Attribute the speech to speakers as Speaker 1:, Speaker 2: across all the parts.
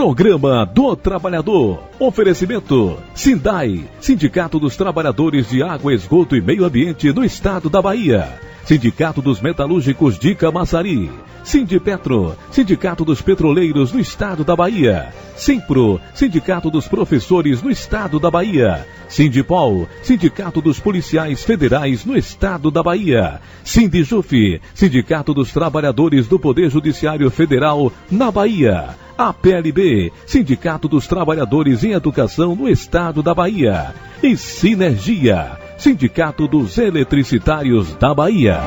Speaker 1: Programa do Trabalhador. Oferecimento Sindai, Sindicato dos Trabalhadores de Água, Esgoto e Meio Ambiente do Estado da Bahia. Sindicato dos Metalúrgicos de Camaçari. Sindipetro, Sindicato dos Petroleiros do Estado da Bahia. Simpro, Sindicato dos Professores no Estado da Bahia. Sindipol, Sindicato dos Policiais Federais no Estado da Bahia. Sindijuf, Sindicato dos Trabalhadores do Poder Judiciário Federal na Bahia. APLB, Sindicato dos Trabalhadores em Educação no Estado da Bahia. E Sinergia, Sindicato dos Eletricitários da Bahia.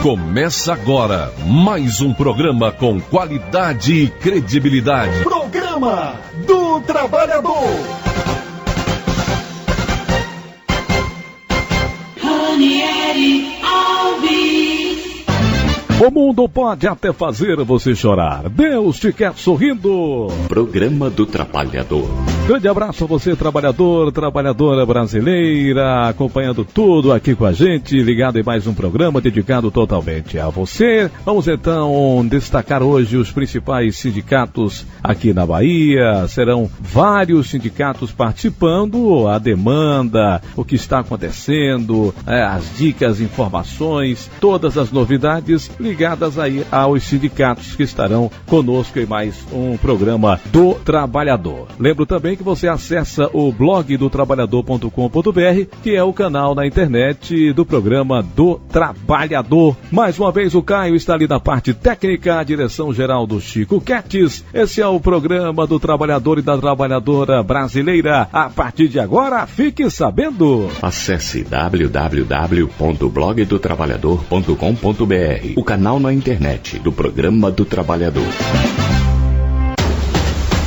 Speaker 1: Começa agora mais um programa com qualidade e credibilidade.
Speaker 2: Programa do Trabalhador.
Speaker 3: Ranieri Alves.
Speaker 1: O mundo pode até fazer você chorar. Deus te quer sorrindo.
Speaker 4: Programa do Trabalhador.
Speaker 1: Grande abraço a você, trabalhador, trabalhadora brasileira, acompanhando tudo aqui com a gente, ligado em mais um programa dedicado totalmente a você. Vamos então destacar hoje os principais sindicatos aqui na Bahia. Serão vários sindicatos participando, a demanda, o que está acontecendo, as dicas, informações, todas as novidades ligadas aí aos sindicatos que estarão conosco em mais um programa do Trabalhador. Lembro também que você acessa o blog do trabalhador.com.br, que é o canal na internet do programa do Trabalhador. Mais uma vez o Caio está ali na parte técnica, a direção geral do Chico Quetes. Esse é o programa do Trabalhador e da Trabalhadora Brasileira. A partir de agora, fique sabendo.
Speaker 4: Acesse www.blogdotrabalhador.com.br, o canal na internet do programa do Trabalhador.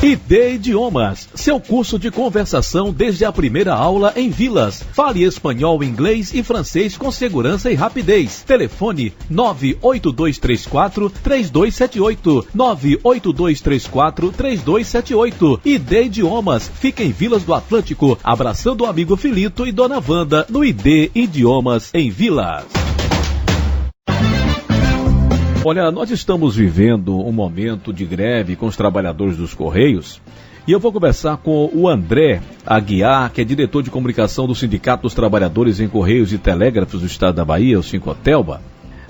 Speaker 1: ID Idiomas, seu curso de conversação desde a primeira aula em Vilas. Fale espanhol, inglês e francês com segurança e rapidez. Telefone 98234-3278. 98234-3278. ID Idiomas, fica em Vilas do Atlântico, abraçando o amigo Filito e Dona Wanda no ID Idiomas em Vilas. Olha, nós estamos vivendo um momento de greve com os trabalhadores dos Correios e eu vou conversar com o André Aguiar, que é diretor de comunicação do Sindicato dos Trabalhadores em Correios e Telégrafos do Estado da Bahia, o Sincotelba.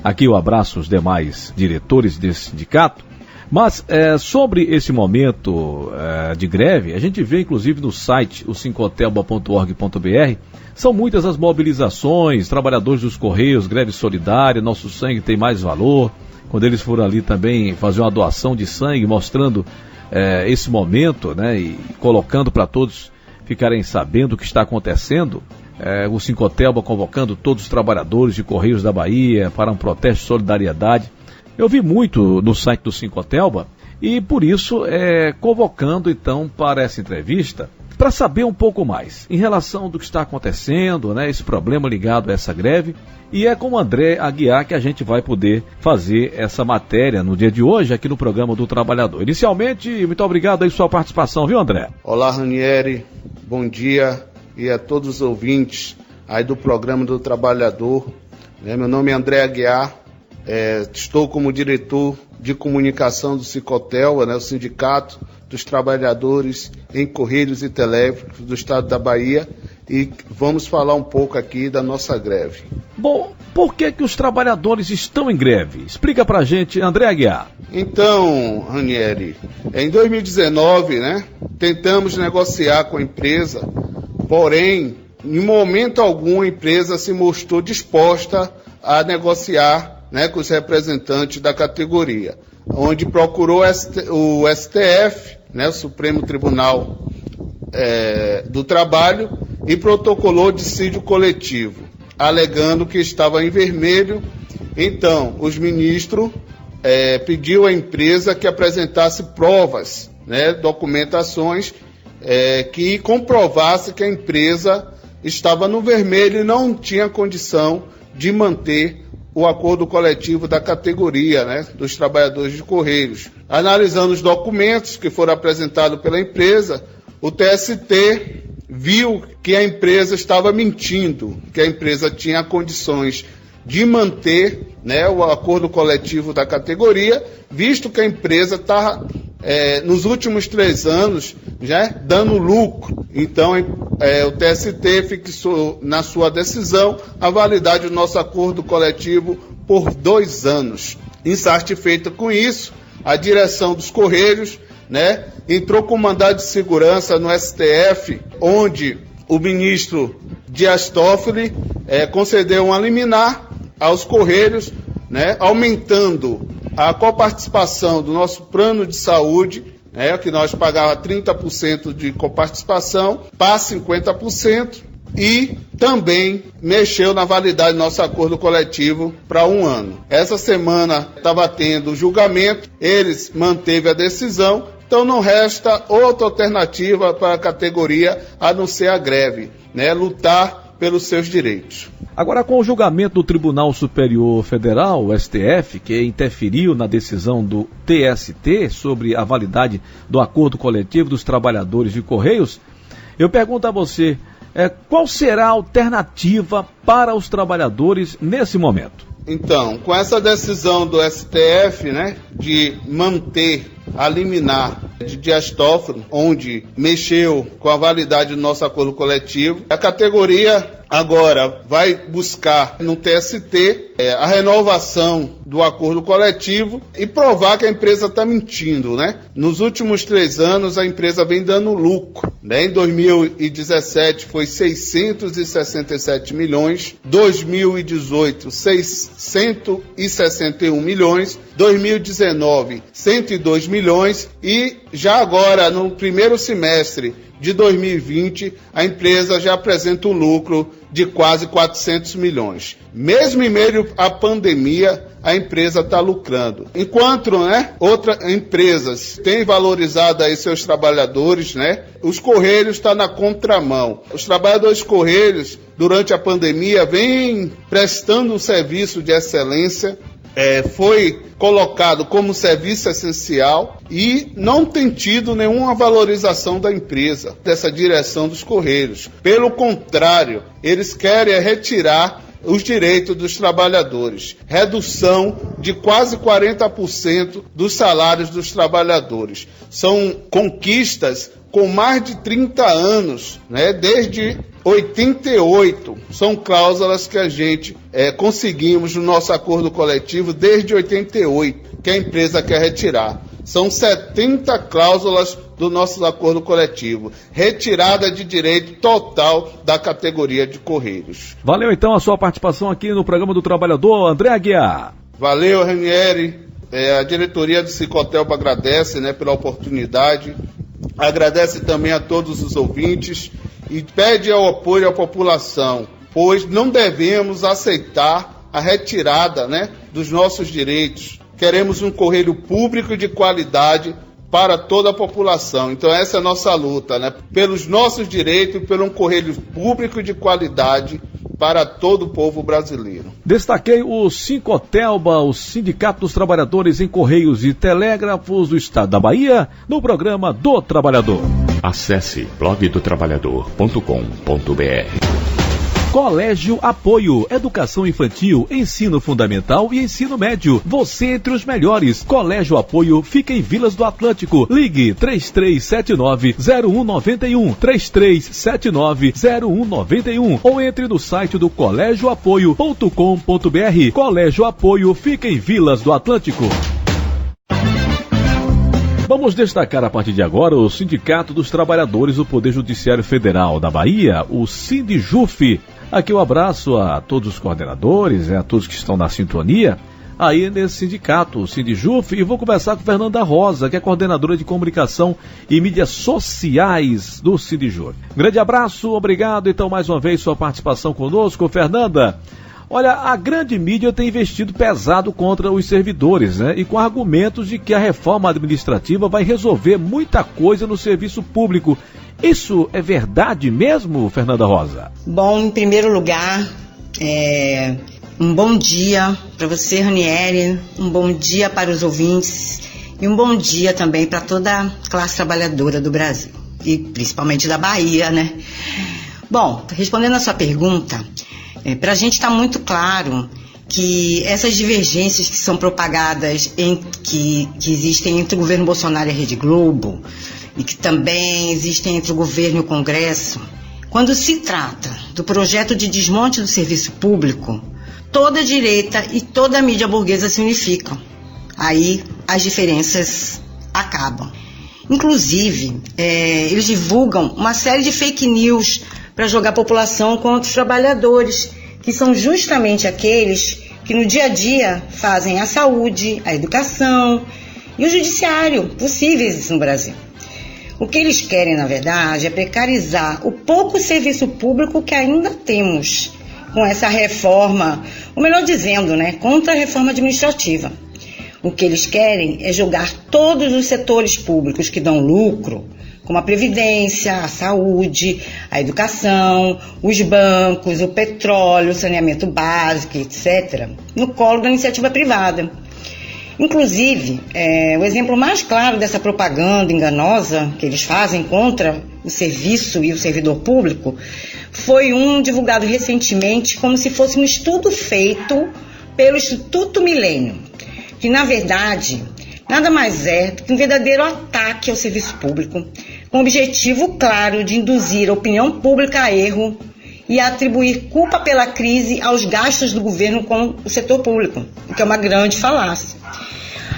Speaker 1: Aqui eu abraço os demais diretores desse sindicato. Mas sobre esse momento de greve, a gente vê inclusive no site, o sincotelba.org.br, são muitas as mobilizações, trabalhadores dos Correios, greve solidária, nosso sangue tem mais valor. Quando eles foram ali também fazer uma doação de sangue, mostrando esse momento, né, e colocando para todos ficarem sabendo o que está acontecendo, o Sincotelba convocando todos os trabalhadores de Correios da Bahia para um protesto de solidariedade. Eu vi muito no site do Sincotelba e por isso convocando então para essa entrevista para saber um pouco mais em relação do que está acontecendo, né, esse problema ligado a essa greve. E é com o André Aguiar que a gente vai poder fazer essa matéria no dia de hoje aqui no programa do Trabalhador. Inicialmente, muito obrigado aí pela sua participação, viu, André?
Speaker 5: Olá, Ranieri, bom dia e a todos os ouvintes aí do programa do Trabalhador. Meu nome é André Aguiar, estou como diretor de comunicação do Sincotelba, o Sindicato dos Trabalhadores em Correios e Telégrafos do Estado da Bahia, e vamos falar um pouco aqui da nossa greve.
Speaker 1: Bom, por que os trabalhadores estão em greve? Explica pra gente, André Aguiar.
Speaker 5: Então, Ranieri, em 2019, tentamos negociar com a empresa, porém, em momento algum a empresa se mostrou disposta a negociar com os representantes da categoria, onde procurou o STF, o Supremo Tribunal do Trabalho, e protocolou dissídio coletivo, alegando que estava em vermelho. Então, os ministros pediu à empresa que apresentasse provas, documentações que comprovasse que a empresa estava no vermelho e não tinha condição de manter o acordo coletivo da categoria, dos trabalhadores de Correios. Analisando os documentos que foram apresentados pela empresa, o TST viu que a empresa estava mentindo, que a empresa tinha condições de manter o acordo coletivo da categoria, visto que a empresa estava nos últimos 3 anos, já dando lucro. Então, o TST fixou na sua decisão a validade do nosso acordo coletivo por 2 anos. Insatisfeita com isso, a direção dos Correios, né, entrou com mandado de segurança no STF, onde o ministro Dias Toffoli concedeu uma liminar aos Correios, né, aumentando a coparticipação do nosso plano de saúde, que nós pagava 30% de coparticipação, para 50%, e também mexeu na validade do nosso acordo coletivo para 1 ano. Essa semana estava tendo julgamento, eles manteve a decisão, então não resta outra alternativa para a categoria a não ser a greve, né, lutar pelos seus direitos.
Speaker 1: Agora, com o julgamento do Tribunal Superior Federal, o STF, que interferiu na decisão do TST sobre a validade do acordo coletivo dos trabalhadores de Correios, eu pergunto a você, qual será a alternativa para os trabalhadores nesse momento?
Speaker 5: Então, com essa decisão do STF, né, de manter a liminar de Dias Toffoli, onde mexeu com a validade do nosso acordo coletivo, a categoria agora vai buscar no TST a renovação do acordo coletivo e provar que a empresa está mentindo, né? Nos últimos 3 anos a empresa vem dando lucro, né? Em 2017 foi 667 milhões, 2018 661 milhões, 2019 102 milhões e já agora no primeiro semestre de 2020, a empresa já apresenta um lucro de quase 400 milhões. Mesmo em meio à pandemia, a empresa está lucrando. Enquanto, outras empresas têm valorizado aí seus trabalhadores, os Correios estão na contramão. Os trabalhadores Correios, durante a pandemia, vêm prestando um serviço de excelência, foi colocado como serviço essencial e não tem tido nenhuma valorização da empresa, dessa direção dos Correios. Pelo contrário, eles querem retirar os direitos dos trabalhadores, redução de quase 40% dos salários dos trabalhadores. São conquistas com mais de 30 anos, desde 88, são cláusulas que a gente conseguimos no nosso acordo coletivo desde 88, que a empresa quer retirar. São 70 cláusulas do nosso acordo coletivo, retirada de direito total da categoria de Correios.
Speaker 1: Valeu então a sua participação aqui no programa do Trabalhador, André Aguiar.
Speaker 5: Valeu, Ranieri. A diretoria do Cicotelpa agradece pela oportunidade, agradece também a todos os ouvintes e pede ao apoio à população, pois não devemos aceitar a retirada dos nossos direitos. Queremos um correio público de qualidade para toda a população. Então essa é a nossa luta, pelos nossos direitos e pelo um correio público de qualidade para todo o povo brasileiro.
Speaker 1: Destaquei o Cicotelba, o Sindicato dos Trabalhadores em Correios e Telégrafos do Estado da Bahia, no programa do Trabalhador.
Speaker 4: Acesse blogdotrabalhador.com.br.
Speaker 1: Colégio Apoio, Educação Infantil, Ensino Fundamental e Ensino Médio. Você entre os melhores. Colégio Apoio fica em Vilas do Atlântico. Ligue 3379-0191, 3379-0191 ou entre no site do colégioapoio.com.br. Colégio Apoio fica em Vilas do Atlântico. Vamos destacar a partir de agora o Sindicato dos Trabalhadores do Poder Judiciário Federal da Bahia, o Sindijuf. Aqui um abraço a todos os coordenadores, a todos que estão na sintonia, aí nesse sindicato, o Sindijuf, e vou conversar com Fernanda Rosa, que é coordenadora de comunicação e mídias sociais do Sindijuf. Grande abraço, obrigado então mais uma vez sua participação conosco, Fernanda. Olha, a grande mídia tem investido pesado contra os servidores, e com argumentos de que a reforma administrativa vai resolver muita coisa no serviço público. Isso é verdade mesmo, Fernanda Rosa?
Speaker 6: Bom, em primeiro lugar, um bom dia para você, Ranieri, um bom dia para os ouvintes e um bom dia também para toda a classe trabalhadora do Brasil e principalmente da Bahia, Bom, respondendo a sua pergunta, para a gente está muito claro que essas divergências que são propagadas, que existem entre o governo Bolsonaro e a Rede Globo, e que também existem entre o governo e o Congresso, quando se trata do projeto de desmonte do serviço público, toda a direita e toda a mídia burguesa se unificam. Aí as diferenças acabam. Inclusive, eles divulgam uma série de fake news para jogar a população contra os trabalhadores, que são justamente aqueles que no dia a dia fazem a saúde, a educação e o judiciário possíveis no Brasil. O que eles querem, na verdade, é precarizar o pouco serviço público que ainda temos com essa reforma, ou melhor dizendo, contra a reforma administrativa. O que eles querem é jogar todos os setores públicos que dão lucro, como a Previdência, a saúde, a educação, os bancos, o petróleo, o saneamento básico, etc., no colo da iniciativa privada. Inclusive, o exemplo mais claro dessa propaganda enganosa que eles fazem contra o serviço e o servidor público foi um divulgado recentemente como se fosse um estudo feito pelo Instituto Milênio, que, na verdade, nada mais é do que um verdadeiro ataque ao serviço público, com o objetivo claro de induzir a opinião pública a erro e a atribuir culpa pela crise aos gastos do governo com o setor público, o que é uma grande falácia.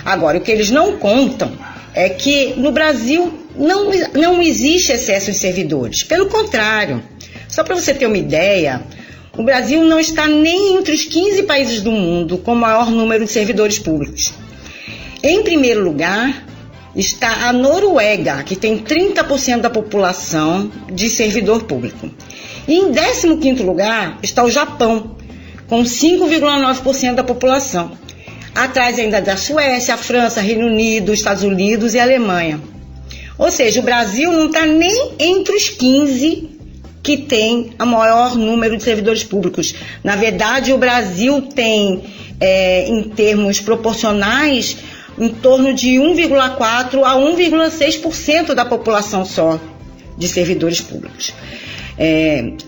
Speaker 6: Agora, o que eles não contam é que no Brasil não existe excesso de servidores. Pelo contrário, só para você ter uma ideia, o Brasil não está nem entre os 15 países do mundo com o maior número de servidores públicos. Em primeiro lugar está a Noruega, que tem 30% da população de servidor público. E em 15º lugar está o Japão, com 5,9% da população. Atrás ainda da Suécia, a França, Reino Unido, Estados Unidos e a Alemanha. Ou seja, o Brasil não está nem entre os 15 que tem o maior número de servidores públicos. Na verdade, o Brasil tem, em termos proporcionais, em torno de 1,4% a 1,6% da população só de servidores públicos.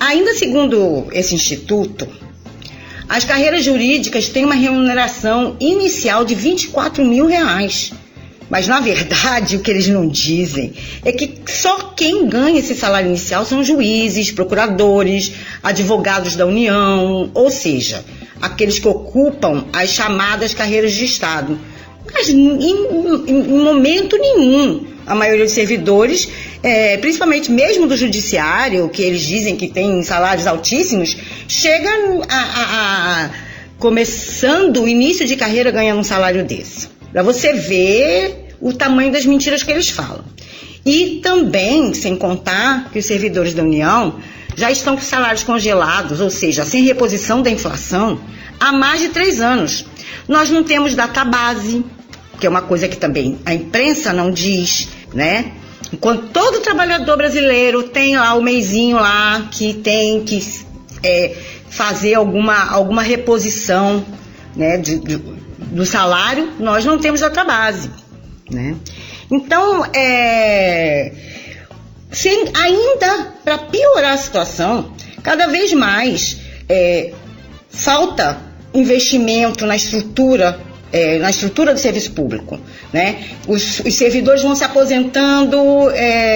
Speaker 6: Ainda segundo esse instituto, as carreiras jurídicas têm uma remuneração inicial de R$24 mil. Mas, na verdade, o que eles não dizem é que só quem ganha esse salário inicial são juízes, procuradores, advogados da União, ou seja, aqueles que ocupam as chamadas carreiras de Estado. Mas, em momento nenhum, a maioria dos servidores, principalmente mesmo do judiciário, que eles dizem que tem salários altíssimos, chega começando o início de carreira ganhando um salário desse. Para você ver o tamanho das mentiras que eles falam. E também, sem contar que os servidores da União já estão com salários congelados, ou seja, sem reposição da inflação, há mais de 3 anos. Nós não temos database, que é uma coisa que também a imprensa não diz, Enquanto todo trabalhador brasileiro tem lá o meizinho lá que tem que fazer alguma reposição, do salário, nós não temos database, Então, ainda para piorar a situação, cada vez mais falta investimento na estrutura do serviço público, Os servidores vão se aposentando,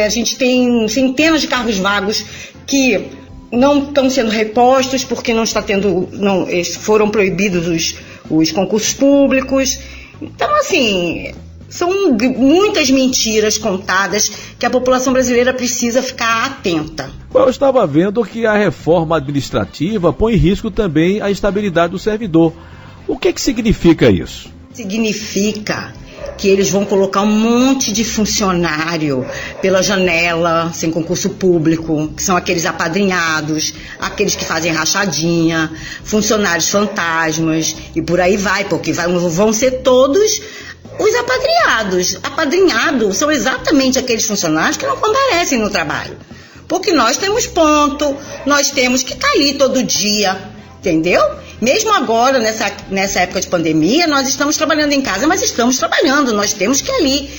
Speaker 6: a gente tem centenas de cargos vagos que não estão sendo repostos porque foram proibidos os concursos públicos. Então, assim, são muitas mentiras contadas que a população brasileira precisa ficar atenta.
Speaker 1: Eu estava vendo que a reforma administrativa põe em risco também a estabilidade do servidor. O que significa isso?
Speaker 6: Significa que eles vão colocar um monte de funcionário pela janela, sem concurso público, que são aqueles apadrinhados, aqueles que fazem rachadinha, funcionários fantasmas, e por aí vai, porque vão ser todos os apadrinhados. Apadrinhados são exatamente aqueles funcionários que não comparecem no trabalho, porque nós temos ponto, nós temos que estar ali todo dia, entendeu? Mesmo agora, nessa época de pandemia, nós estamos trabalhando em casa, mas estamos trabalhando. Nós temos que ali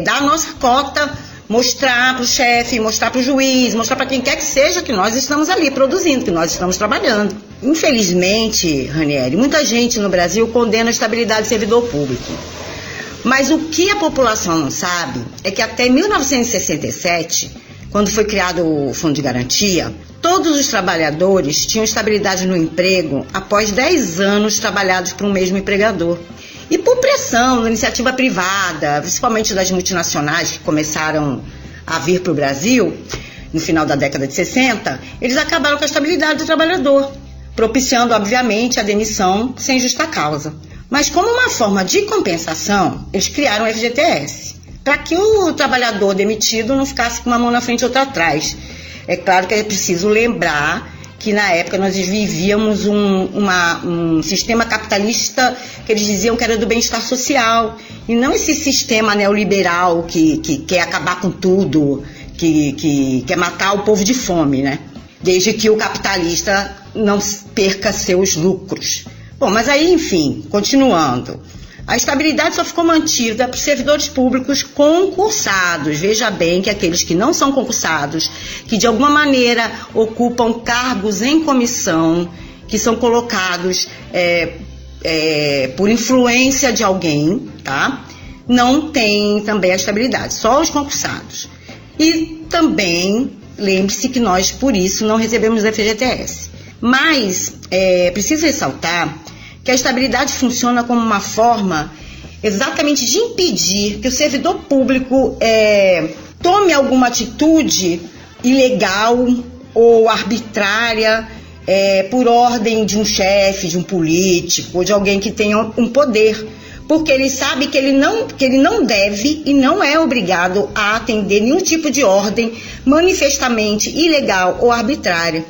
Speaker 6: dar a nossa cota, mostrar para o chefe, mostrar para o juiz, mostrar para quem quer que seja que nós estamos ali produzindo, que nós estamos trabalhando. Infelizmente, Ranieri, muita gente no Brasil condena a estabilidade do servidor público. Mas o que a população não sabe é que até 1967, quando foi criado o Fundo de Garantia, todos os trabalhadores tinham estabilidade no emprego após 10 anos trabalhados por um mesmo empregador. E por pressão da iniciativa privada, principalmente das multinacionais que começaram a vir para o Brasil, no final da década de 60, eles acabaram com a estabilidade do trabalhador, propiciando, obviamente, a demissão sem justa causa. Mas como uma forma de compensação, eles criaram o FGTS, para que o trabalhador demitido não ficasse com uma mão na frente e outra atrás. É claro que é preciso lembrar que na época nós vivíamos um sistema capitalista que eles diziam que era do bem-estar social, e não esse sistema neoliberal que quer acabar com tudo, que quer matar o povo de fome, né? Desde que o capitalista não perca seus lucros. Bom, mas aí, enfim, continuando. A estabilidade só ficou mantida para os servidores públicos concursados. Veja bem que aqueles que não são concursados, que de alguma maneira ocupam cargos em comissão, que são colocados por influência de alguém, tá? Não tem também a estabilidade, só os concursados. E também, lembre-se que nós, por isso, não recebemos o FGTS. Mas, preciso ressaltar que a estabilidade funciona como uma forma exatamente de impedir que o servidor público tome alguma atitude ilegal ou arbitrária por ordem de um chefe, de um político ou de alguém que tenha um poder, porque ele sabe que ele não deve e não é obrigado a atender nenhum tipo de ordem manifestamente ilegal ou arbitrária.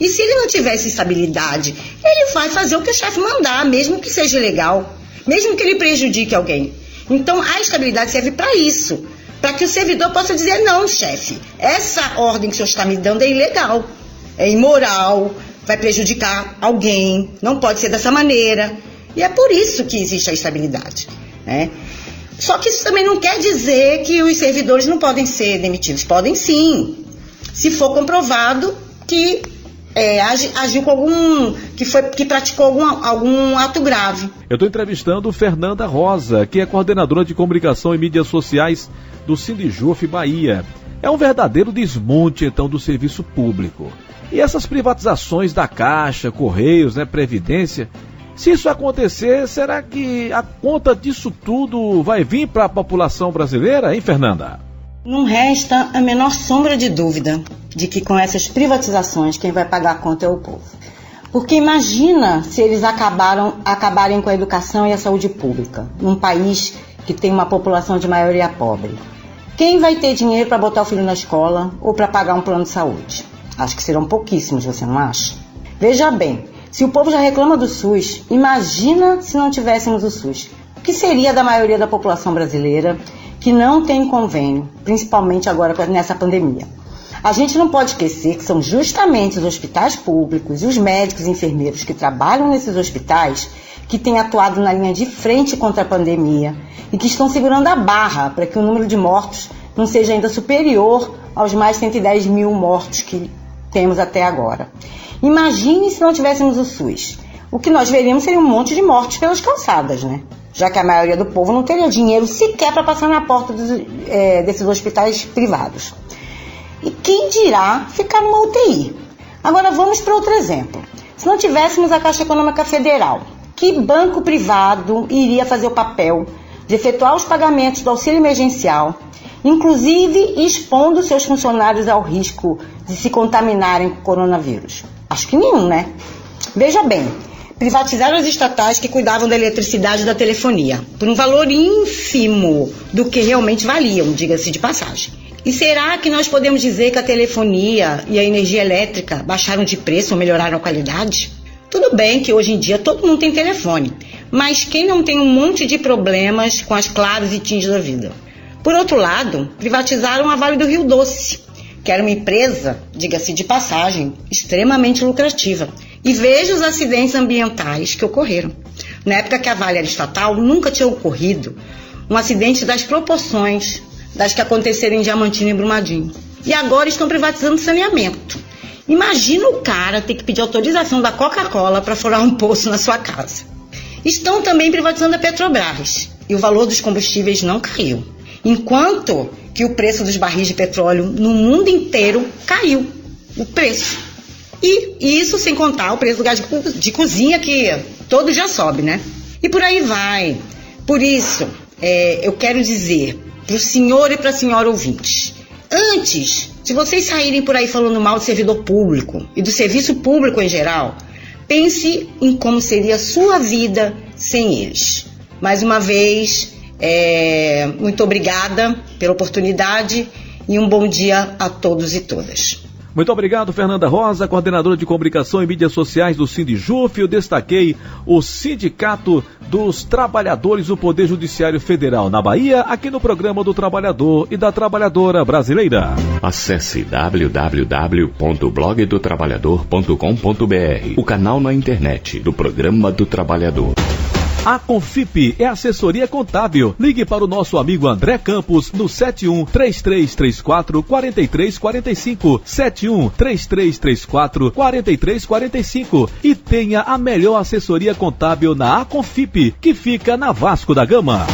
Speaker 6: E se ele não tivesse estabilidade, ele vai fazer o que o chefe mandar, mesmo que seja ilegal, mesmo que ele prejudique alguém. Então, a estabilidade serve para isso, para que o servidor possa dizer: não, chefe, essa ordem que o senhor está me dando é ilegal, é imoral, vai prejudicar alguém, não pode ser dessa maneira. E é por isso que existe a estabilidade, né? Só que isso também não quer dizer que os servidores não podem ser demitidos. Podem sim, se for comprovado que agiu com que praticou algum ato grave.
Speaker 1: Eu estou entrevistando Fernanda Rosa, que é coordenadora de comunicação e mídias sociais do Sindijuf Bahia. É um verdadeiro desmonte, então, do serviço público. E essas privatizações da Caixa, Correios, Previdência, se isso acontecer, será que a conta disso tudo vai vir para a população brasileira, hein, Fernanda?
Speaker 6: Não resta a menor sombra de dúvida de que com essas privatizações quem vai pagar a conta é o povo. Porque imagina se eles acabarem com a educação e a saúde pública, num país que tem uma população de maioria pobre. Quem vai ter dinheiro para botar o filho na escola ou para pagar um plano de saúde? Acho que serão pouquíssimos, você não acha? Veja bem, se o povo já reclama do SUS, imagina se não tivéssemos o SUS. O que seria da maioria da população brasileira que não tem convênio, principalmente agora nessa pandemia? A gente não pode esquecer que são justamente os hospitais públicos e os médicos e enfermeiros que trabalham nesses hospitais que têm atuado na linha de frente contra a pandemia e que estão segurando a barra para que o número de mortos não seja ainda superior aos mais 110 mil mortos que temos até agora. Imagine se não tivéssemos o SUS. O que nós veríamos seria um monte de mortes pelas calçadas, né? Já que a maioria do povo não teria dinheiro sequer para passar na porta desses hospitais privados. E quem dirá ficar numa UTI? Agora vamos para outro exemplo. Se não tivéssemos a Caixa Econômica Federal, que banco privado iria fazer o papel de efetuar os pagamentos do auxílio emergencial, inclusive expondo seus funcionários ao risco de se contaminarem com o coronavírus? Acho que nenhum, né? Veja bem, privatizaram as estatais que cuidavam da eletricidade e da telefonia, por um valor ínfimo do que realmente valiam, diga-se de passagem. E será que nós podemos dizer que a telefonia e a energia elétrica baixaram de preço ou melhoraram a qualidade? Tudo bem que hoje em dia todo mundo tem telefone, mas quem não tem um monte de problemas com as Claros e TIMs da vida? Por outro lado, privatizaram a Vale do Rio Doce, que era uma empresa, diga-se de passagem, extremamente lucrativa. E veja os acidentes ambientais que ocorreram. Na época que a Vale era estatal, nunca tinha ocorrido um acidente das proporções das que aconteceram em Diamantina e Brumadinho. E agora estão privatizando saneamento. Imagina o cara ter que pedir autorização da Coca-Cola para furar um poço na sua casa. Estão também privatizando a Petrobras e o valor dos combustíveis não caiu, enquanto que o preço dos barris de petróleo no mundo inteiro caiu, o preço. E isso sem contar o preço do gás de cozinha, que todo já sobe, né? E por aí vai. Por isso, eu quero dizer para o senhor e para a senhora ouvintes, antes de vocês saírem por aí falando mal do servidor público e do serviço público em geral, pense em como seria a sua vida sem eles. Mais uma vez, muito obrigada pela oportunidade e um bom dia a todos e todas.
Speaker 1: Muito obrigado, Fernanda Rosa, coordenadora de comunicação e mídias sociais do Sindijuf. Eu destaquei o Sindicato dos Trabalhadores do Poder Judiciário Federal na Bahia, aqui no programa do Trabalhador e da Trabalhadora Brasileira.
Speaker 4: Acesse www.blogdotrabalhador.com.br, o canal na internet do Programa do Trabalhador.
Speaker 1: A Confip é assessoria contábil. Ligue para o nosso amigo André Campos no 71-3334-4345, 71-3334-4345 e tenha a melhor assessoria contábil na Confip, que fica na Vasco da Gama.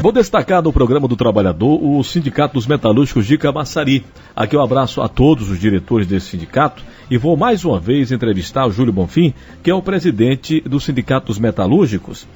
Speaker 1: Vou destacar no programa do Trabalhador o Sindicato dos Metalúrgicos de Camaçari. Aqui eu abraço a todos os diretores desse sindicato e vou mais uma vez entrevistar o Júlio Bonfim, que é o presidente do Sindicato dos Metalúrgicos.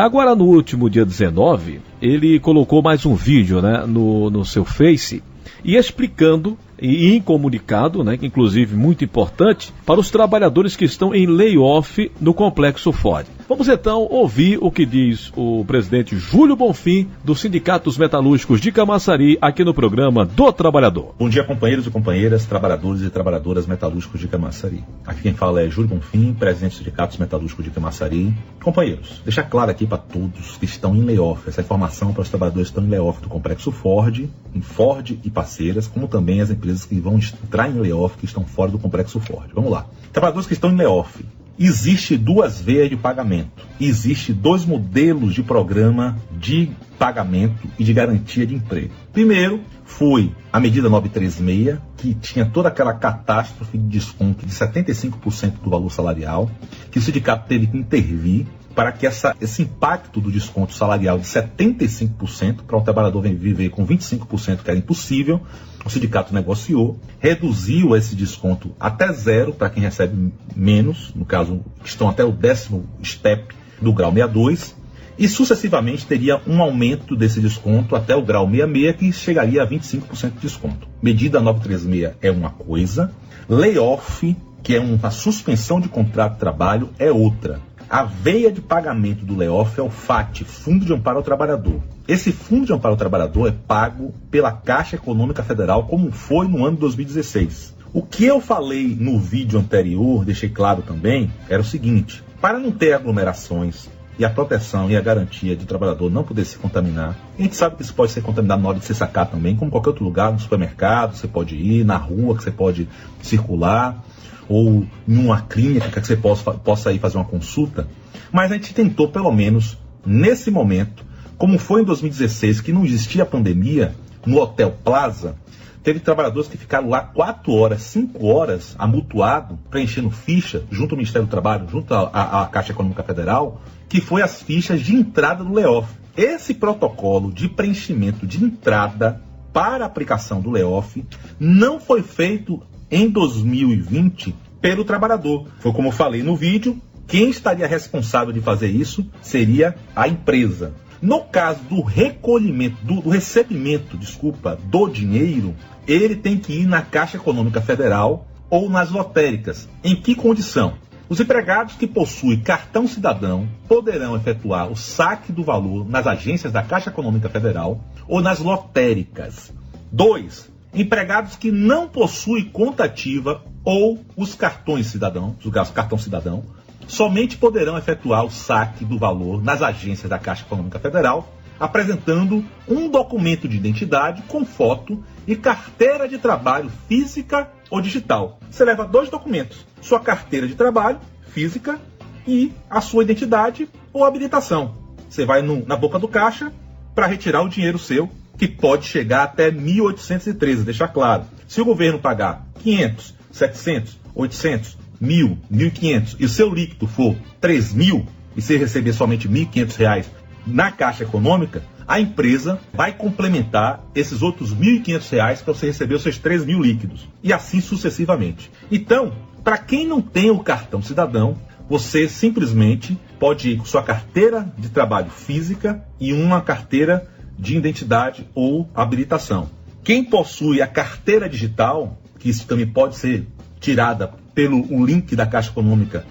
Speaker 1: Agora, no último dia 19, ele colocou mais um vídeo, né, no seu Face e explicando e em comunicado, né, que inclusive muito importante, para os trabalhadores que estão em layoff no Complexo Ford. Vamos então ouvir o que diz o presidente Júlio Bonfim, do Sindicato dos Metalúrgicos de Camaçari, aqui no programa do Trabalhador.
Speaker 7: Bom dia, companheiros e companheiras, trabalhadores e trabalhadoras metalúrgicos de Camaçari. Aqui quem fala é Júlio Bonfim, presidente do Sindicato dos Metalúrgicos de Camaçari. Companheiros, deixar claro aqui para todos que estão em layoff, essa informação para os trabalhadores que estão em layoff do Complexo Ford, em Ford e parceiras, como também as empresas que vão entrar em layoff, que estão fora do Complexo Ford. Vamos lá. Trabalhadores que estão em layoff. Existe duas veias de pagamento. Existe dois modelos de programa de pagamento e de garantia de emprego. Primeiro foi a medida 936, que tinha toda aquela catástrofe de desconto de 75% do valor salarial, que o sindicato teve que intervir para que esse impacto do desconto salarial de 75% para o trabalhador viver com 25%, que era impossível, o sindicato negociou, reduziu esse desconto até zero para quem recebe menos, no caso, que estão até o 10º step do grau 62, e sucessivamente teria um aumento desse desconto até o grau 66, que chegaria a 25% de desconto. Medida 936 é uma coisa, layoff, que é uma suspensão de contrato de trabalho, é outra. A veia de pagamento do layoff é o FAT, Fundo de Amparo ao Trabalhador. Esse Fundo de Amparo ao Trabalhador é pago pela Caixa Econômica Federal, como foi no ano de 2016. O que eu falei no vídeo anterior, deixei claro também, era o seguinte: para não ter aglomerações e a proteção e a garantia de o trabalhador não poder se contaminar, a gente sabe que isso pode ser contaminado na hora de se sacar também, como qualquer outro lugar, no supermercado, você pode ir, na rua, que você pode circular, ou em uma clínica que você possa ir fazer uma consulta, mas a gente tentou, pelo menos nesse momento, como foi em 2016, que não existia pandemia, no Hotel Plaza, teve trabalhadores que ficaram lá 4 horas, 5 horas, amutuado, preenchendo ficha, junto ao Ministério do Trabalho, junto à Caixa Econômica Federal, que foi as fichas de entrada do layoff. Esse protocolo de preenchimento de entrada para a aplicação do layoff não foi feito em 2020 pelo trabalhador. Foi como eu falei no vídeo, quem estaria responsável de fazer isso seria a empresa. No caso do recolhimento, do recebimento do dinheiro, ele tem que ir na Caixa Econômica Federal ou nas lotéricas. Em que condição? Os empregados que possuem cartão cidadão poderão efetuar o saque do valor nas agências da Caixa Econômica Federal ou nas lotéricas. 2. Empregados que não possuem conta ativa ou os cartões cidadão, o cartão cidadão, somente poderão efetuar o saque do valor nas agências da Caixa Econômica Federal, apresentando um documento de identidade com foto e carteira de trabalho física ou digital. Você leva 2 documentos, sua carteira de trabalho física e a sua identidade ou habilitação. Você vai na boca do caixa para retirar o dinheiro seu, que pode chegar até 1.813, deixar claro. Se o governo pagar 500, 700, 800, 1.000, 1.500 e o seu líquido for 3.000 e você receber somente R$1.500 na Caixa Econômica, a empresa vai complementar esses outros R$1.500 para você receber os seus 3.000 líquidos. E assim sucessivamente. Então, para quem não tem o cartão cidadão, você simplesmente pode ir com sua carteira de trabalho física e uma carteira de identidade ou habilitação. Quem possui a carteira digital, que isso também pode ser tirada pelo link da Caixa Econômica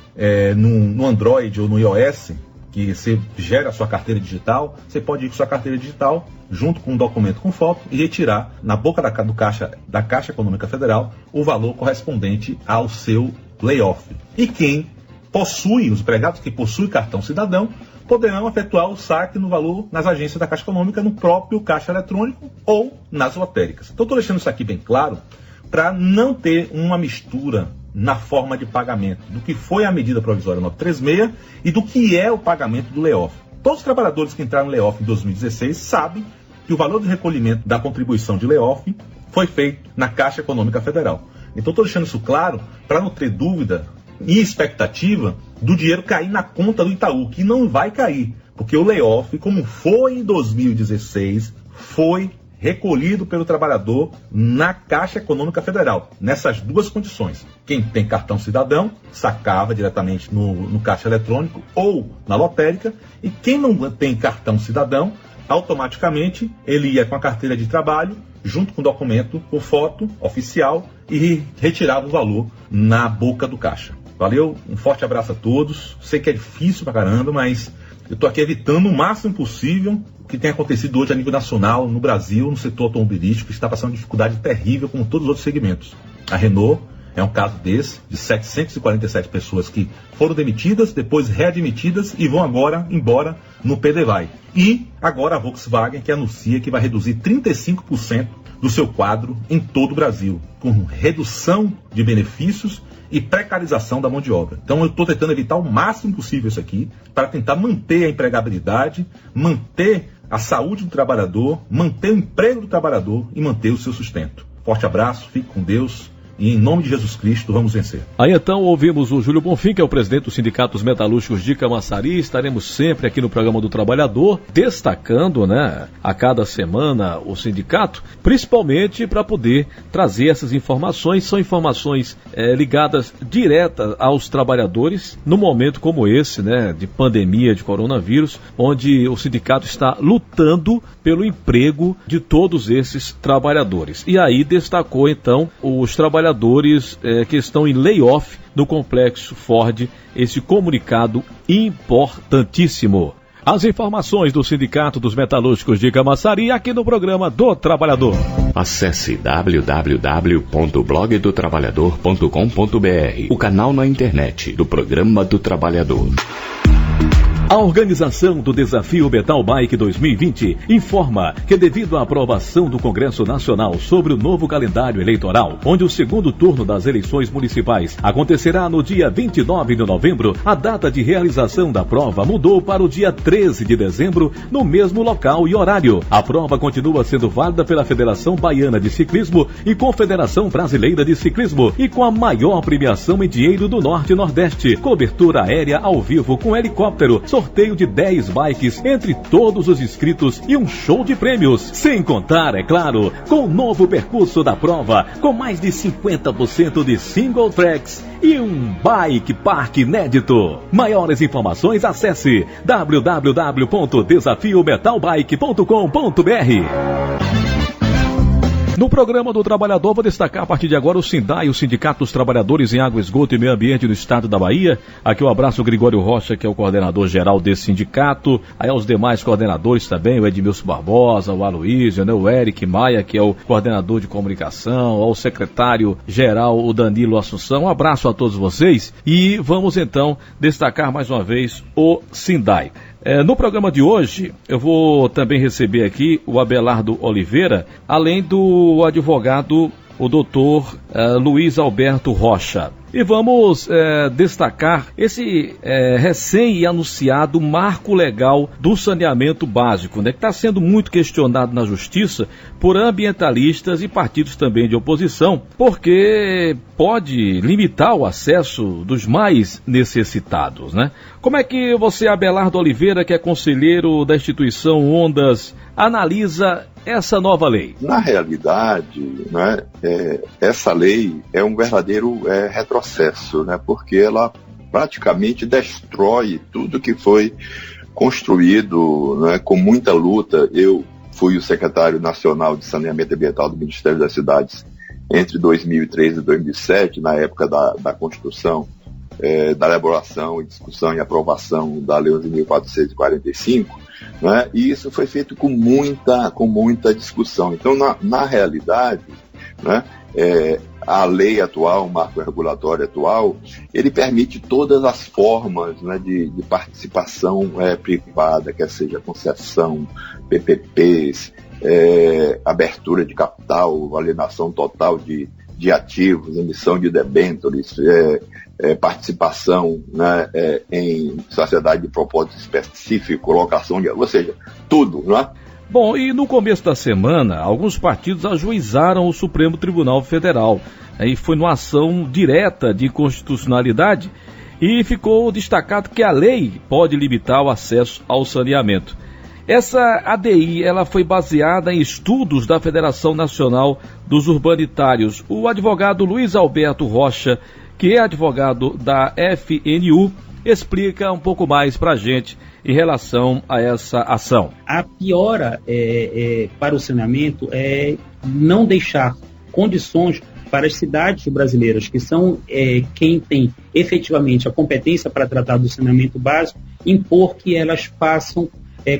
Speaker 7: no Android ou no iOS, que você gera a sua carteira digital, você pode ir com sua carteira digital, junto com um documento com foto, e retirar na boca da Caixa Econômica Federal o valor correspondente ao seu layoff. E quem possui, os empregados que possuem cartão cidadão, poderão efetuar o saque no valor nas agências da Caixa Econômica, no próprio caixa eletrônico ou nas lotéricas. Então estou deixando isso aqui bem claro, para não ter uma mistura na forma de pagamento do que foi a medida provisória 936 e do que é o pagamento do layoff. Todos os trabalhadores que entraram no layoff em 2016 sabem que o valor de recolhimento da contribuição de layoff foi feito na Caixa Econômica Federal. Então estou deixando isso claro para não ter dúvida e expectativa do dinheiro cair na conta do Itaú, que não vai cair, porque o layoff, como foi em 2016, foi recolhido pelo trabalhador na Caixa Econômica Federal, nessas duas condições. Quem tem cartão cidadão, sacava diretamente no caixa eletrônico ou na lotérica, e quem não tem cartão cidadão, automaticamente ele ia com a carteira de trabalho, junto com o documento, com foto oficial, e retirava o valor na boca do caixa. Valeu? Um forte abraço a todos. Sei que é difícil pra caramba, mas eu estou aqui evitando o máximo possível o que tem acontecido hoje a nível nacional, no Brasil, no setor automobilístico, que está passando uma dificuldade terrível, como todos os outros segmentos. A Renault é um caso desse, de 747 pessoas que foram demitidas, depois readmitidas e vão agora embora no PDVAI. E agora a Volkswagen, que anuncia que vai reduzir 35% do seu quadro em todo o Brasil, com redução de benefícios e precarização da mão de obra. Então eu estou tentando evitar o máximo possível isso aqui, para tentar manter a empregabilidade, manter a saúde do trabalhador, manter o emprego do trabalhador e manter o seu sustento. Forte abraço, fique com Deus. E em nome de Jesus Cristo, vamos vencer.
Speaker 1: Aí então ouvimos o Júlio Bonfim, que é o presidente dos sindicatos metalúrgicos de Camaçari. Estaremos sempre aqui no programa do Trabalhador, destacando, a cada semana o sindicato, principalmente para poder trazer essas informações. São informações ligadas diretas aos trabalhadores, num momento como esse, de pandemia de coronavírus, onde o sindicato está lutando pelo emprego de todos esses trabalhadores. E aí destacou então os trabalhadores que estão em layoff no complexo Ford, esse comunicado importantíssimo. As informações do Sindicato dos Metalúrgicos de Camaçari aqui no programa do Trabalhador.
Speaker 4: Acesse www.blogdotrabalhador.com.br, o canal na internet do Programa do Trabalhador.
Speaker 1: A organização do Desafio Metal Bike 2020 informa que, devido à aprovação do Congresso Nacional sobre o novo calendário eleitoral, onde o segundo turno das eleições municipais acontecerá no dia 29 de novembro, a data de realização da prova mudou para o dia 13 de dezembro, no mesmo local e horário. A prova continua sendo válida pela Federação Baiana de Ciclismo e Confederação Brasileira de Ciclismo, e com a maior premiação em dinheiro do Norte e Nordeste. Cobertura aérea ao vivo com helicóptero, sorteio de 10 bikes entre todos os inscritos e um show de prêmios. Sem contar, é claro, com o novo percurso da prova, com mais de 50% de single tracks e um bike park inédito. Maiores informações, acesse www.desafiometalbike.com.br. No programa do Trabalhador, vou destacar a partir de agora o SINDAI, o Sindicato dos Trabalhadores em Água, Esgoto e Meio Ambiente do Estado da Bahia. Aqui eu abraço o Gregório Rocha, que é o coordenador geral desse sindicato. Aí aos demais coordenadores também, o Edmilson Barbosa, o Aloísio, o Eric Maia, que é o coordenador de comunicação, ao secretário geral, o Danilo Assunção. Um abraço a todos vocês e vamos então destacar mais uma vez o SINDAI. No programa de hoje, eu vou também receber aqui o Abelardo Oliveira, além do advogado o doutor Luiz Alberto Rocha. E vamos destacar esse recém-anunciado marco legal do saneamento básico, né, que está sendo muito questionado na Justiça por ambientalistas e partidos também de oposição, porque pode limitar o acesso dos mais necessitados, né? Como é que você, Abelardo Oliveira, que é conselheiro da instituição Ondas, analisa essa nova lei?
Speaker 8: Na realidade, né, essa lei é um verdadeiro retrocesso, né, porque ela praticamente destrói tudo que foi construído, né, com muita luta. Eu fui o secretário nacional de saneamento ambiental do Ministério das Cidades entre 2003 e 2007, na época da construção, da elaboração, discussão e aprovação da Lei 11.445, né? E isso foi feito com muita discussão. Então, na realidade, né, a lei atual, o marco regulatório atual, ele permite todas as formas, né, de participação privada, quer seja concessão, PPPs, abertura de capital, alienação total de ativos, emissão de debêntures, participação, né, em sociedade de propósito específico, colocação de... ou seja, tudo, não é?
Speaker 1: Bom, e no começo da semana, alguns partidos ajuizaram o Supremo Tribunal Federal. Aí foi numa ação direta de inconstitucionalidade e ficou destacado que a lei pode limitar o acesso ao saneamento. Essa ADI, ela foi baseada em estudos da Federação Nacional dos Urbanitários. O advogado Luiz Alberto Rocha, que é advogado da FNU, explica um pouco mais para a gente em relação a essa ação.
Speaker 9: A piora para o saneamento é não deixar condições para as cidades brasileiras, que são quem tem efetivamente a competência para tratar do saneamento básico, impor que elas façam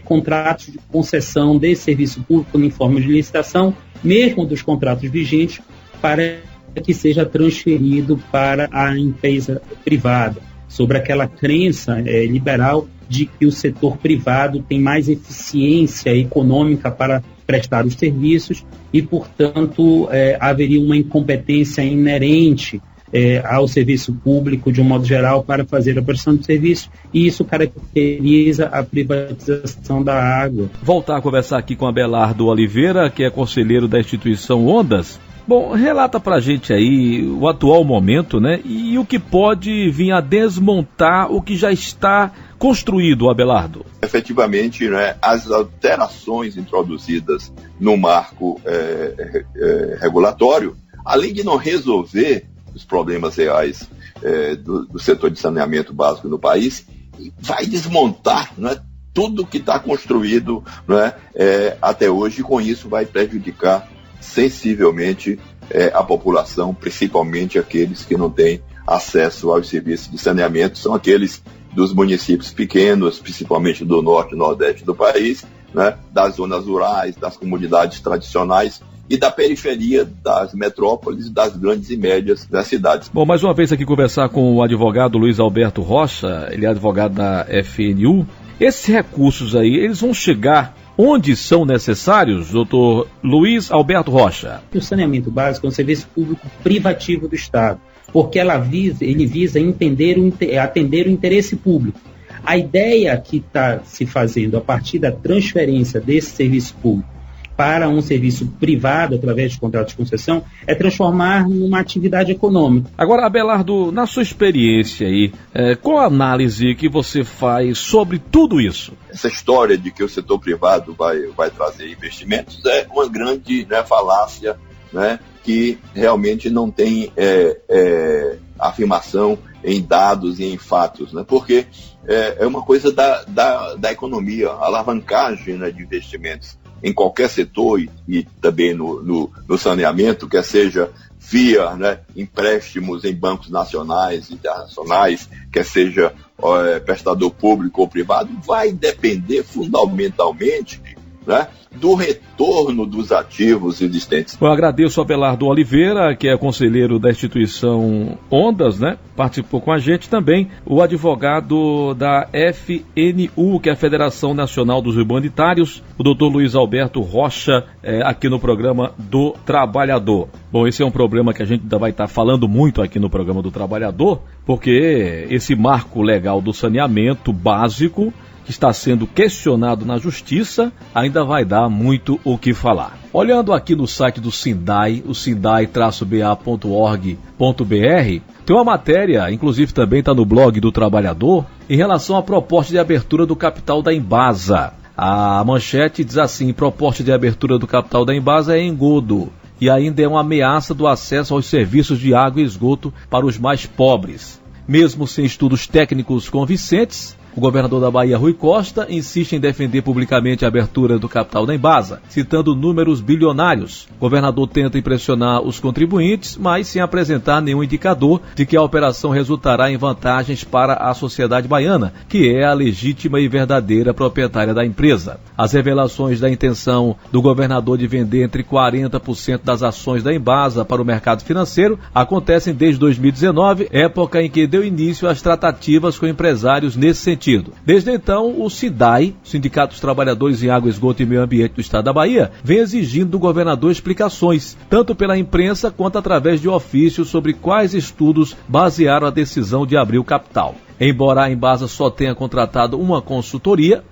Speaker 9: contratos de concessão de serviço público em forma de licitação, mesmo dos contratos vigentes, para que seja transferido para a empresa privada, sobre aquela crença liberal de que o setor privado tem mais eficiência econômica para prestar os serviços e, portanto, haveria uma incompetência inerente ao serviço público, de um modo geral, para fazer a prestação de serviço, e isso caracteriza a privatização da água.
Speaker 1: Voltar a conversar aqui com Abelardo Oliveira, que é conselheiro da instituição Ondas. Bom, relata pra gente aí o atual momento, né, e o que pode vir a desmontar o que já está construído, Abelardo.
Speaker 8: Efetivamente, né, as alterações introduzidas no marco regulatório, além de não resolver os problemas reais do setor de saneamento básico no país, vai desmontar, né, tudo que está construído, né, até hoje, e com isso vai prejudicar sensivelmente a população, principalmente aqueles que não têm acesso aos serviços de saneamento, são aqueles dos municípios pequenos, principalmente do norte e nordeste do país, né, das zonas rurais, das comunidades tradicionais e da periferia das metrópoles, das grandes e médias das cidades.
Speaker 1: Bom, mais uma vez aqui conversar com o advogado Luiz Alberto Rocha, ele é advogado da FNU. Esses recursos aí, eles vão chegar onde são necessários, doutor Luiz Alberto Rocha?
Speaker 9: O saneamento básico é um serviço público privativo do Estado, porque ele visa atender o interesse público. A ideia que está se fazendo a partir da transferência desse serviço público para um serviço privado, através de contratos de concessão, é transformar numa atividade econômica.
Speaker 1: Agora, Abelardo, na sua experiência aí, qual a análise que você faz sobre tudo isso?
Speaker 8: Essa história de que o setor privado vai trazer investimentos é uma grande, né, falácia, né, que realmente não tem afirmação em dados e em fatos, né, porque é uma coisa da economia, a alavancagem, né, de investimentos em qualquer setor e também no saneamento, quer seja via, né, empréstimos em bancos nacionais, internacionais, quer seja prestador público ou privado, vai depender fundamentalmente né, do retorno dos ativos existentes.
Speaker 1: Eu agradeço ao Abelardo Oliveira, que é conselheiro da instituição Ondas, né? Participou com a gente também, o advogado da FNU, que é a Federação Nacional dos Humanitários, o doutor Luiz Alberto Rocha, aqui no programa do Trabalhador. Bom, esse é um problema que a gente ainda vai estar falando muito aqui no programa do Trabalhador, porque esse marco legal do saneamento básico, que está sendo questionado na Justiça, ainda vai dar muito o que falar. Olhando aqui no site do SINDAI, o sindai-ba.org.br, tem uma matéria, inclusive também está no blog do Trabalhador, em relação à proposta de abertura do capital da Embasa. A manchete diz assim: proposta de abertura do capital da Embasa é engodo e ainda é uma ameaça do acesso aos serviços de água e esgoto para os mais pobres. Mesmo sem estudos técnicos convincentes, o governador da Bahia, Rui Costa, insiste em defender publicamente a abertura do capital da Embasa, citando números bilionários. O governador tenta impressionar os contribuintes, mas sem apresentar nenhum indicador de que a operação resultará em vantagens para a sociedade baiana, que é a legítima e verdadeira proprietária da empresa. As revelações da intenção do governador de vender entre 40% das ações da Embasa para o mercado financeiro acontecem desde 2019, época em que deu início às tratativas com empresários nesse sentido. Desde então, o SIDAI, Sindicato dos Trabalhadores em Água, Esgoto e Meio Ambiente do Estado da Bahia, vem exigindo do governador explicações, tanto pela imprensa quanto através de ofícios sobre quais estudos basearam a decisão de abrir o capital. Embora a Embasa só tenha contratado uma consultoria,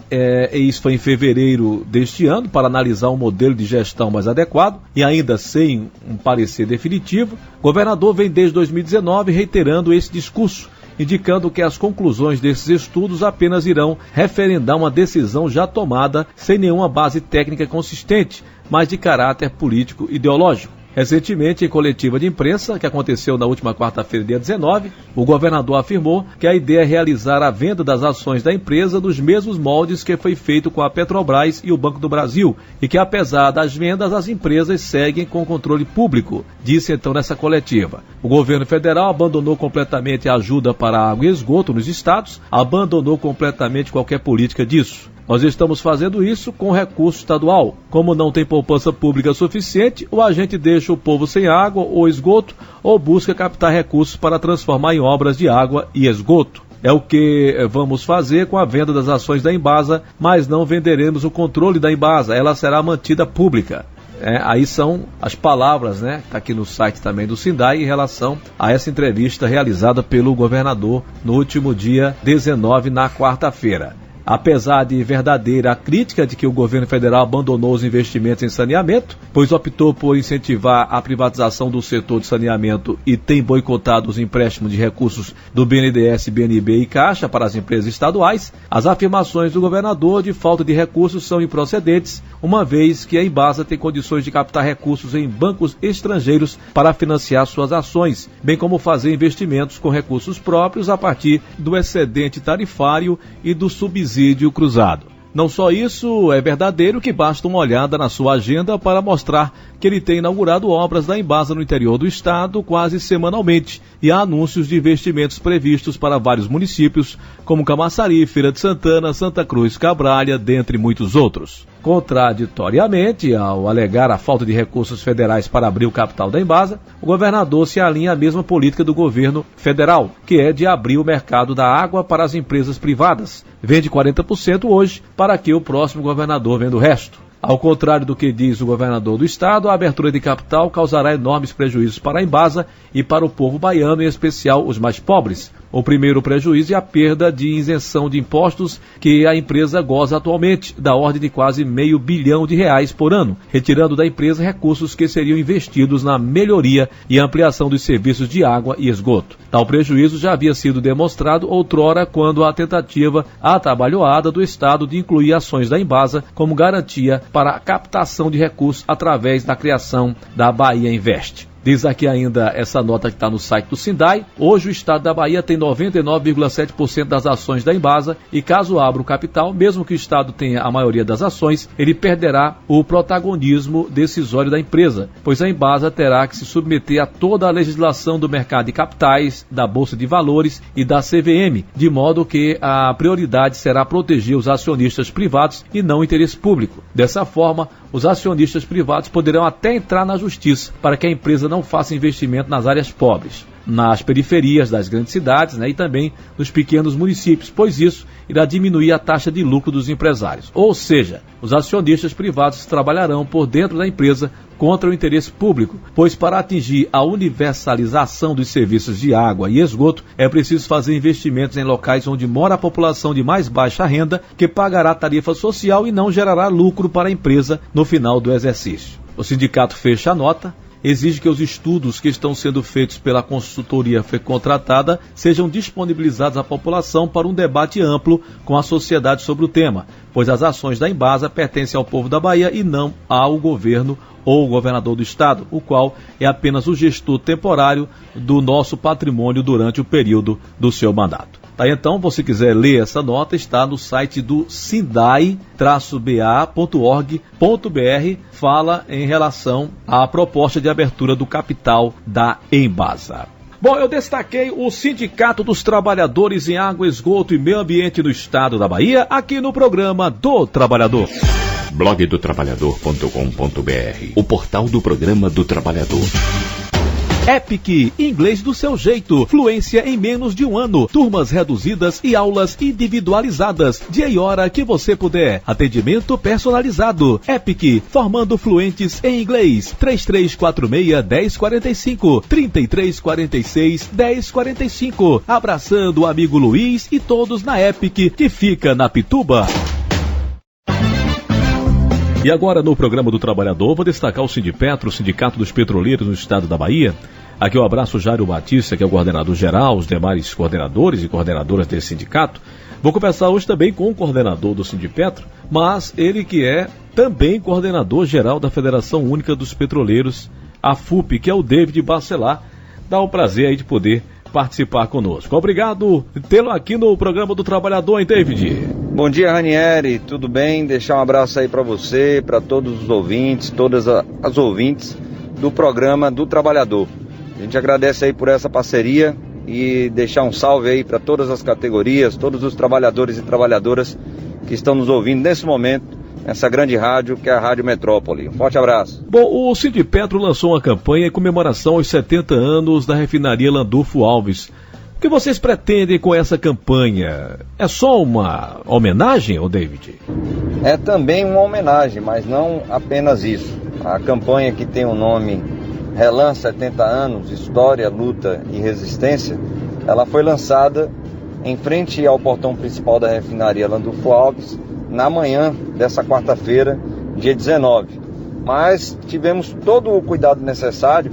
Speaker 1: isso foi em fevereiro deste ano, para analisar um modelo de gestão mais adequado, e ainda sem um parecer definitivo, o governador vem desde 2019 reiterando esse discurso, indicando que as conclusões desses estudos apenas irão referendar uma decisão já tomada sem nenhuma base técnica consistente, mas de caráter político-ideológico. Recentemente, em coletiva de imprensa, que aconteceu na última quarta-feira, dia 19, o governador afirmou que a ideia é realizar a venda das ações da empresa nos mesmos moldes que foi feito com a Petrobras e o Banco do Brasil, e que apesar das vendas, as empresas seguem com controle público, disse então nessa coletiva. O governo federal abandonou completamente a ajuda para a água e esgoto nos estados, abandonou completamente qualquer política disso. Nós estamos fazendo isso com recurso estadual. Como não tem poupança pública suficiente, ou a gente deixa o povo sem água ou esgoto, ou busca captar recursos para transformar em obras de água e esgoto. É o que vamos fazer com a venda das ações da Embasa, mas não venderemos o controle da Embasa, ela será mantida pública. Aí são as palavras, né? Está aqui no site também do SINDAI em relação a essa entrevista realizada pelo governador no último dia 19, na quarta-feira. Apesar de verdadeira a crítica de que o governo federal abandonou os investimentos em saneamento, pois optou por incentivar a privatização do setor de saneamento e tem boicotado os empréstimos de recursos do BNDES, BNB e Caixa para as empresas estaduais, as afirmações do governador de falta de recursos são improcedentes, uma vez que a Embasa tem condições de captar recursos em bancos estrangeiros para financiar suas ações, bem como fazer investimentos com recursos próprios a partir do excedente tarifário e do subsídio cruzado. Não só isso, é verdadeiro que basta uma olhada na sua agenda para mostrar que ele tem inaugurado obras da Embasa no interior do estado quase semanalmente e há anúncios de investimentos previstos para vários municípios, como Camaçari, Feira de Santana, Santa Cruz, Cabralha, dentre muitos outros. Contraditoriamente, ao alegar a falta de recursos federais para abrir o capital da Embasa, o governador se alinha à mesma política do governo federal, que é de abrir o mercado da água para as empresas privadas. Vende 40% hoje, para que o próximo governador venda o resto. Ao contrário do que diz o governador do estado, a abertura de capital causará enormes prejuízos para a Embasa e para o povo baiano, em especial os mais pobres. O primeiro prejuízo é a perda de isenção de impostos que a empresa goza atualmente, da ordem de quase R$500 bilhão por ano, retirando da empresa recursos que seriam investidos na melhoria e ampliação dos serviços de água e esgoto. Tal prejuízo já havia sido demonstrado outrora quando a tentativa atabalhoada do Estado de incluir ações da Embasa como garantia para a captação de recursos através da criação da Bahia Invest. Diz aqui ainda essa nota que está no site do Sindai. Hoje o estado da Bahia tem 99,7% das ações da Embasa e caso abra o capital, mesmo que o estado tenha a maioria das ações, ele perderá o protagonismo decisório da empresa, pois a Embasa terá que se submeter a toda a legislação do mercado de capitais, da Bolsa de Valores e da CVM, de modo que a prioridade será proteger os acionistas privados e não o interesse público. Dessa forma, os acionistas privados poderão até entrar na justiça para que a empresa não faça investimento nas áreas pobres, nas periferias das grandes cidades, e também nos pequenos municípios, pois isso irá diminuir a taxa de lucro dos empresários. Ou seja, os acionistas privados trabalharão por dentro da empresa contra o interesse público, pois para atingir a universalização dos serviços de água e esgoto, é preciso fazer investimentos em locais onde mora a população de mais baixa renda, que pagará tarifa social e não gerará lucro para a empresa no final do exercício. O sindicato fecha a nota, exige que os estudos que estão sendo feitos pela consultoria contratada sejam disponibilizados à população para um debate amplo com a sociedade sobre o tema, pois as ações da Embasa pertencem ao povo da Bahia e não ao governo ou governador do estado, o qual é apenas o gestor temporário do nosso patrimônio durante o período do seu mandato. Tá, então, se você quiser ler essa nota, está no site do sindai-ba.org.br, fala em relação à proposta de abertura do capital da Embasa. Bom, eu destaquei o Sindicato dos Trabalhadores em Água, Esgoto e Meio Ambiente do Estado da Bahia, aqui no programa do Trabalhador.
Speaker 4: blogdotrabalhador.com.br, o portal do programa do trabalhador.
Speaker 1: Epic, inglês do seu jeito, fluência em menos de um ano, turmas reduzidas e aulas individualizadas, dia e hora que você puder, atendimento personalizado. Epic, formando fluentes em inglês, 3346-1045, 3346-1045, abraçando o amigo Luiz e todos na Epic, que fica na Pituba. E agora, no programa do Trabalhador, vou destacar o Sindipetro, o Sindicato dos Petroleiros no estado da Bahia. Aqui eu abraço o Jairo Batista, que é o coordenador geral, os demais coordenadores e coordenadoras desse sindicato. Vou conversar hoje também com o coordenador do Sindipetro, mas ele que é também coordenador geral da Federação Única dos Petroleiros, a FUP, que é o David Bacelar. Dá o prazer aí de poder participar conosco. Obrigado por tê-lo aqui no programa do Trabalhador, hein, David?
Speaker 10: Bom dia, Ranieri, tudo bem? Deixar um abraço aí para você, para todos os ouvintes, todas as ouvintes do programa do Trabalhador. A gente agradece aí por essa parceria e deixar um salve aí para todas as categorias, todos os trabalhadores e trabalhadoras que estão nos ouvindo nesse momento, nessa grande rádio que é a Rádio Metrópole. Um forte abraço.
Speaker 1: Bom, o Sindipetro lançou uma campanha em comemoração aos 70 anos da refinaria Landulfo Alves. O que vocês pretendem com essa campanha? É só uma homenagem, ô David?
Speaker 10: É também uma homenagem, mas não apenas isso. A campanha, que tem o nome Relan 70 anos, História, Luta e Resistência, ela foi lançada em frente ao portão principal da refinaria Landulfo Alves na manhã dessa quarta-feira, dia 19. Mas tivemos todo o cuidado necessário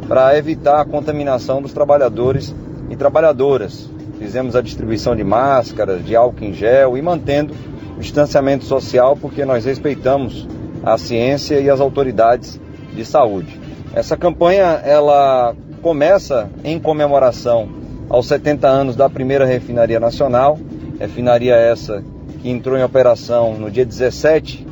Speaker 10: para evitar a contaminação dos trabalhadores e trabalhadoras. Fizemos a distribuição de máscaras, de álcool em gel e mantendo o distanciamento social, porque nós respeitamos a ciência e as autoridades de saúde. Essa campanha, ela começa em comemoração aos 70 anos da primeira refinaria nacional, refinaria essa que entrou em operação no dia 17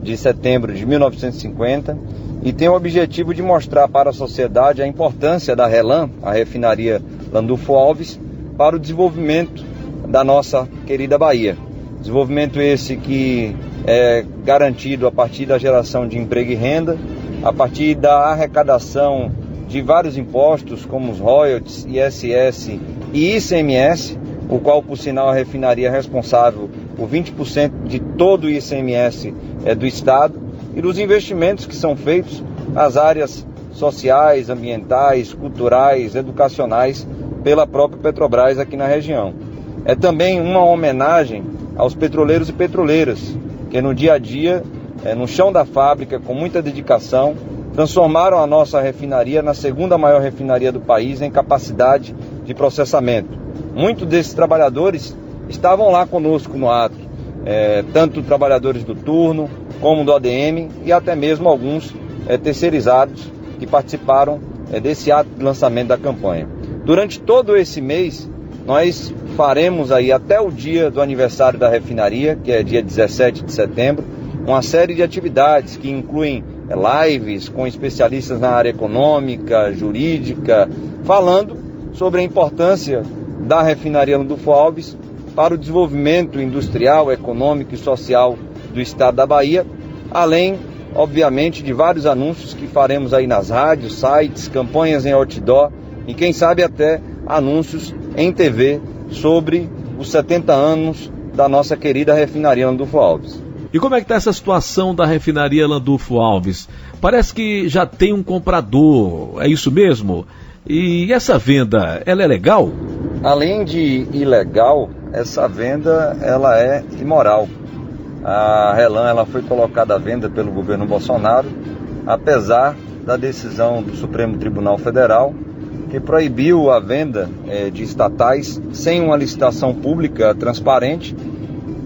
Speaker 10: de setembro de 1950, e tem o objetivo de mostrar para a sociedade a importância da Relan, a refinaria Landulfo Alves, para o desenvolvimento da nossa querida Bahia. Desenvolvimento esse que é garantido a partir da geração de emprego e renda, a partir da arrecadação de vários impostos, como os royalties, ISS e ICMS, o qual, por sinal, a refinaria é responsável por 20% de todo o ICMS do Estado, e dos investimentos que são feitos nas áreas sociais, ambientais, culturais, educacionais, pela própria Petrobras aqui na região. É também uma homenagem aos petroleiros e petroleiras, que no dia a dia, no chão da fábrica, com muita dedicação, transformaram a nossa refinaria na segunda maior refinaria do país em capacidade de processamento. Muitos desses trabalhadores estavam lá conosco no ato, tanto trabalhadores do turno, como do ADM, e até mesmo alguns terceirizados que participaram desse ato de lançamento da campanha. Durante todo esse mês, nós faremos aí até o dia do aniversário da refinaria, que é dia 17 de setembro, uma série de atividades que incluem lives com especialistas na área econômica, jurídica, falando sobre a importância da refinaria Landulfo Alves para o desenvolvimento industrial, econômico e social do estado da Bahia, além, obviamente, de vários anúncios que faremos aí nas rádios, sites, campanhas em outdoor e quem sabe até anúncios em TV sobre os 70 anos da nossa querida refinaria Landulfo Alves.
Speaker 1: E como é que está essa situação da refinaria Landulfo Alves? Parece que já tem um comprador, é isso mesmo? E essa venda, ela é legal?
Speaker 10: Além de ilegal, essa venda ela é imoral. A RELAM ela foi colocada à venda pelo governo Bolsonaro, apesar da decisão do Supremo Tribunal Federal, que proibiu a venda de estatais sem uma licitação pública transparente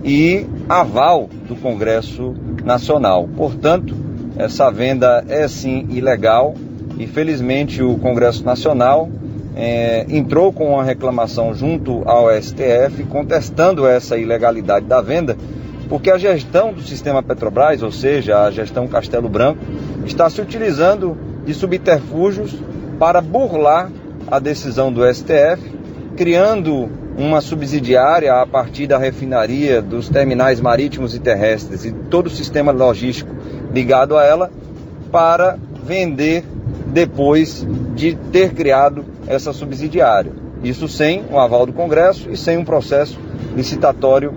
Speaker 10: e aval do Congresso Nacional. Portanto, essa venda é sim ilegal e felizmente o Congresso Nacional entrou com uma reclamação junto ao STF contestando essa ilegalidade da venda, porque a gestão do sistema Petrobras, ou seja, a gestão Castelo Branco, está se utilizando de subterfúgios para burlar a decisão do STF, criando uma subsidiária a partir da refinaria, dos terminais marítimos e terrestres e todo o sistema logístico ligado a ela, para vender depois de ter criado essa subsidiária. Isso sem o aval do Congresso e sem um processo licitatório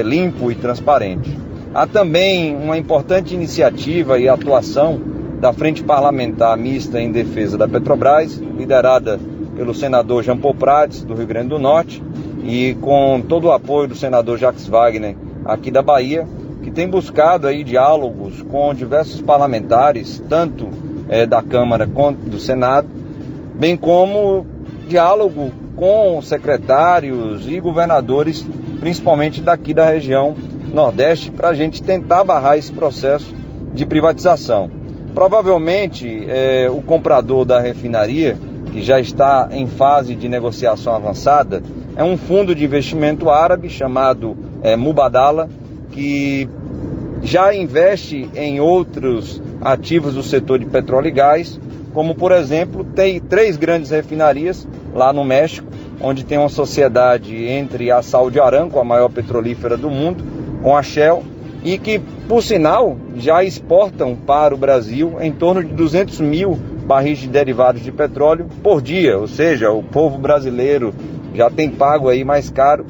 Speaker 10: limpo e transparente. Há também uma importante iniciativa e atuação da Frente Parlamentar Mista em Defesa da Petrobras, liderada pelo senador Jean Paul Prats, do Rio Grande do Norte, e com todo o apoio do senador Jacques Wagner, aqui da Bahia, que tem buscado aí diálogos com diversos parlamentares, tanto da Câmara quanto do Senado, bem como diálogo com secretários e governadores, principalmente daqui da região Nordeste, para a gente tentar barrar esse processo de privatização. Provavelmente o comprador da refinaria, que já está em fase de negociação avançada, é um fundo de investimento árabe chamado Mubadala, que já investe em outros ativos do setor de petróleo e gás, como, por exemplo, tem 3 grandes refinarias lá no México, onde tem uma sociedade entre a Saudi Aramco, a maior petrolífera do mundo, com a Shell, e que, por sinal, já exportam para o Brasil em torno de 200 mil barris de derivados de petróleo por dia, ou seja, o povo brasileiro já tem pago aí mais caro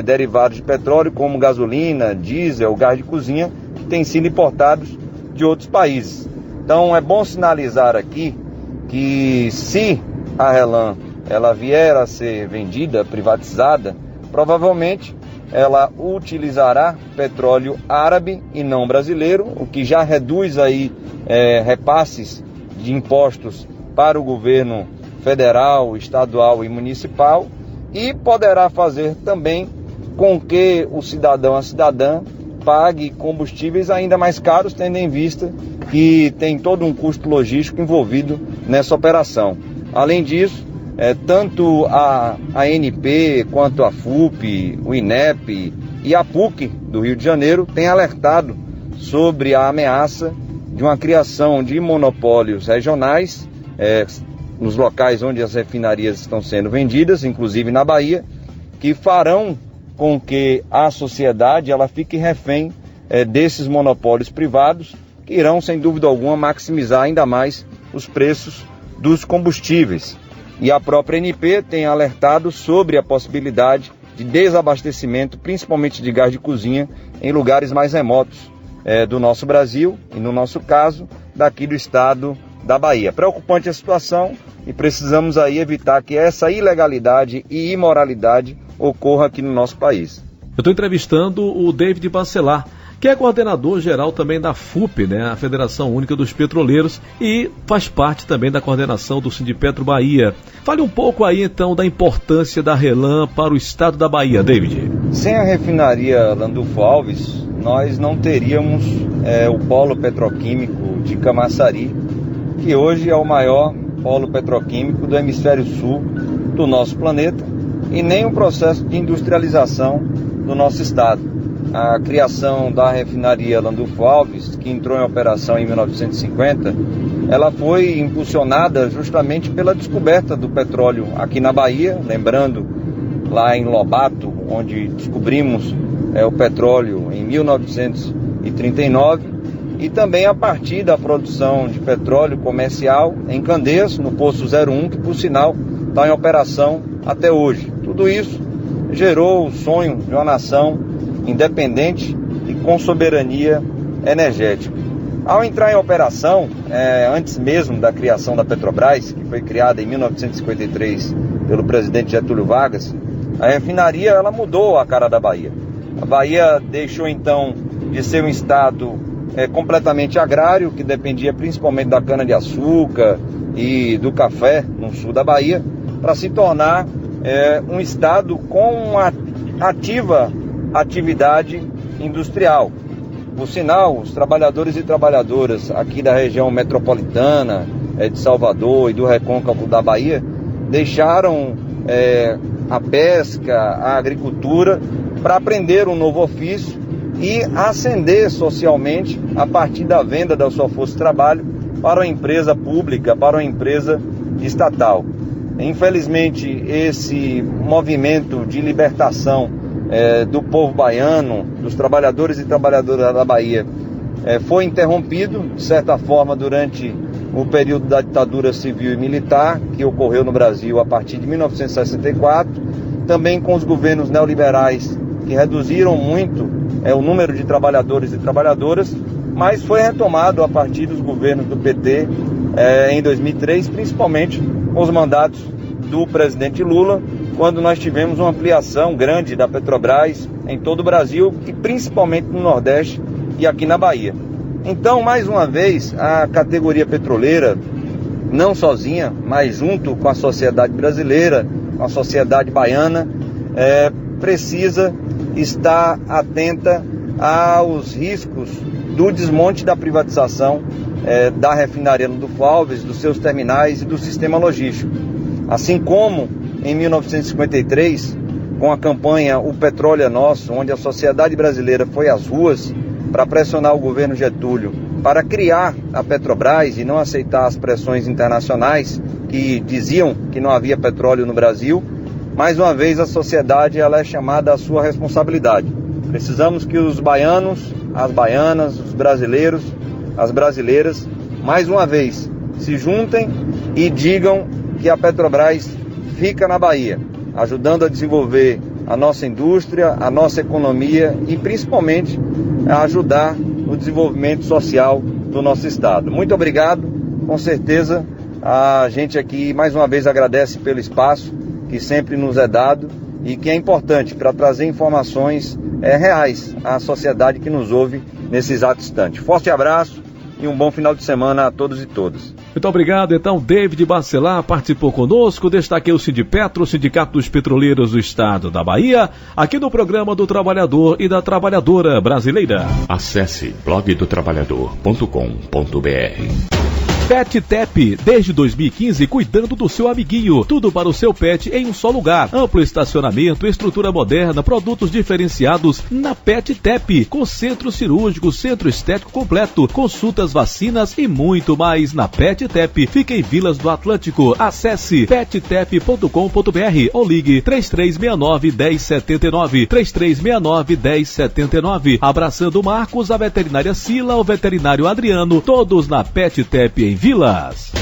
Speaker 10: derivados de petróleo, como gasolina, diesel, gás de cozinha, que têm sido importados de outros países. Então é bom sinalizar aqui que se a RELAM ela vier a ser vendida, privatizada, provavelmente ela utilizará petróleo árabe e não brasileiro, o que já reduz aí repasses de impostos para o governo federal, estadual e municipal, e poderá fazer também com que o cidadão, a cidadã, pague combustíveis ainda mais caros, tendo em vista que tem todo um custo logístico envolvido nessa operação. Além disso, tanto a ANP quanto a FUP, o INEP e a PUC do Rio de Janeiro têm alertado sobre a ameaça de uma criação de monopólios regionais nos locais onde as refinarias estão sendo vendidas, inclusive na Bahia, que farão com que a sociedade ela fique refém desses monopólios privados, que irão, sem dúvida alguma, maximizar ainda mais os preços dos combustíveis. E a própria ANP tem alertado sobre a possibilidade de desabastecimento, principalmente de gás de cozinha, em lugares mais remotos do nosso Brasil e, no nosso caso, daqui do estado da Bahia. Preocupante a situação e precisamos aí evitar que essa ilegalidade e imoralidade ocorra aqui no nosso país.
Speaker 1: Eu estou entrevistando o David Bacelar, que é coordenador geral também da FUP, a Federação Única dos Petroleiros, e faz parte também da coordenação do Sindipetro Bahia. Fale um pouco aí então da importância da RELAM para o estado da Bahia, David.
Speaker 10: Sem a refinaria Landulfo Alves, nós não teríamos o polo petroquímico de Camaçari, que hoje é o maior polo petroquímico do hemisfério sul do nosso planeta e nem o processo de industrialização do nosso estado. A criação da refinaria Landulfo Alves, que entrou em operação em 1950, ela foi impulsionada justamente pela descoberta do petróleo aqui na Bahia, lembrando lá em Lobato, onde descobrimos o petróleo em 1939, e também a partir da produção de petróleo comercial em Candeias, no Poço 01, que por sinal está em operação até hoje. Tudo isso gerou o sonho de uma nação independente e com soberania energética. Ao entrar em operação, antes mesmo da criação da Petrobras, que foi criada em 1953 pelo presidente Getúlio Vargas, a refinaria ela mudou a cara da Bahia. A Bahia deixou então de ser um estado completamente agrário, que dependia principalmente da cana-de-açúcar e do café no sul da Bahia, para se tornar um estado com uma ativa atividade industrial. Por sinal, os trabalhadores e trabalhadoras aqui da região metropolitana de Salvador e do recôncavo da Bahia deixaram a pesca, a agricultura para aprender um novo ofício e ascender socialmente a partir da venda da sua força de trabalho para uma empresa pública, para uma empresa estatal. Infelizmente, esse movimento de libertação do povo baiano, dos trabalhadores e trabalhadoras da Bahia, foi interrompido, de certa forma, durante o período da ditadura civil e militar, que ocorreu no Brasil a partir de 1964, também com os governos neoliberais, que reduziram muito o número de trabalhadores e trabalhadoras, mas foi retomado a partir dos governos do PT em 2003, principalmente com os mandatos do presidente Lula, quando nós tivemos uma ampliação grande da Petrobras em todo o Brasil e principalmente no Nordeste e aqui na Bahia. Então, mais uma vez, a categoria petroleira, não sozinha, mas junto com a sociedade brasileira, com a sociedade baiana, precisa estar atenta aos riscos do desmonte da privatização da refinaria Landulfo Alves, dos seus terminais e do sistema logístico. Assim como em 1953, com a campanha O Petróleo é Nosso, onde a sociedade brasileira foi às ruas para pressionar o governo Getúlio para criar a Petrobras e não aceitar as pressões internacionais que diziam que não havia petróleo no Brasil, mais uma vez a sociedade ela é chamada à sua responsabilidade. Precisamos que os baianos, as baianas, os brasileiros, as brasileiras, mais uma vez, se juntem e digam que a Petrobras fica na Bahia, ajudando a desenvolver a nossa indústria, a nossa economia e principalmente a ajudar no desenvolvimento social do nosso estado. Muito obrigado, com certeza a gente aqui mais uma vez agradece pelo espaço que sempre nos é dado e que é importante para trazer informações reais à sociedade que nos ouve nesse exato instante. Forte abraço e um bom final de semana a todos e todas.
Speaker 1: Muito obrigado. Então, David Bacelar participou conosco. Destaquei o Sindipetro, o Sindicato dos Petroleiros do Estado da Bahia, aqui no programa do Trabalhador e da Trabalhadora Brasileira.
Speaker 4: Acesse blogdotrabalhador.com.br.
Speaker 1: Pet Tep, desde 2015, cuidando do seu amiguinho. Tudo para o seu pet em um só lugar. Amplo estacionamento, estrutura moderna, produtos diferenciados na Pet Tep, com centro cirúrgico, centro estético completo, consultas, vacinas e muito mais. Na Pet Tep, fica em Vilas do Atlântico. Acesse pettep.com.br ou ligue 3369-1079, 3369-1079. Abraçando Marcos, a veterinária Sila, o veterinário Adriano, todos na Pet Tep em Vilas.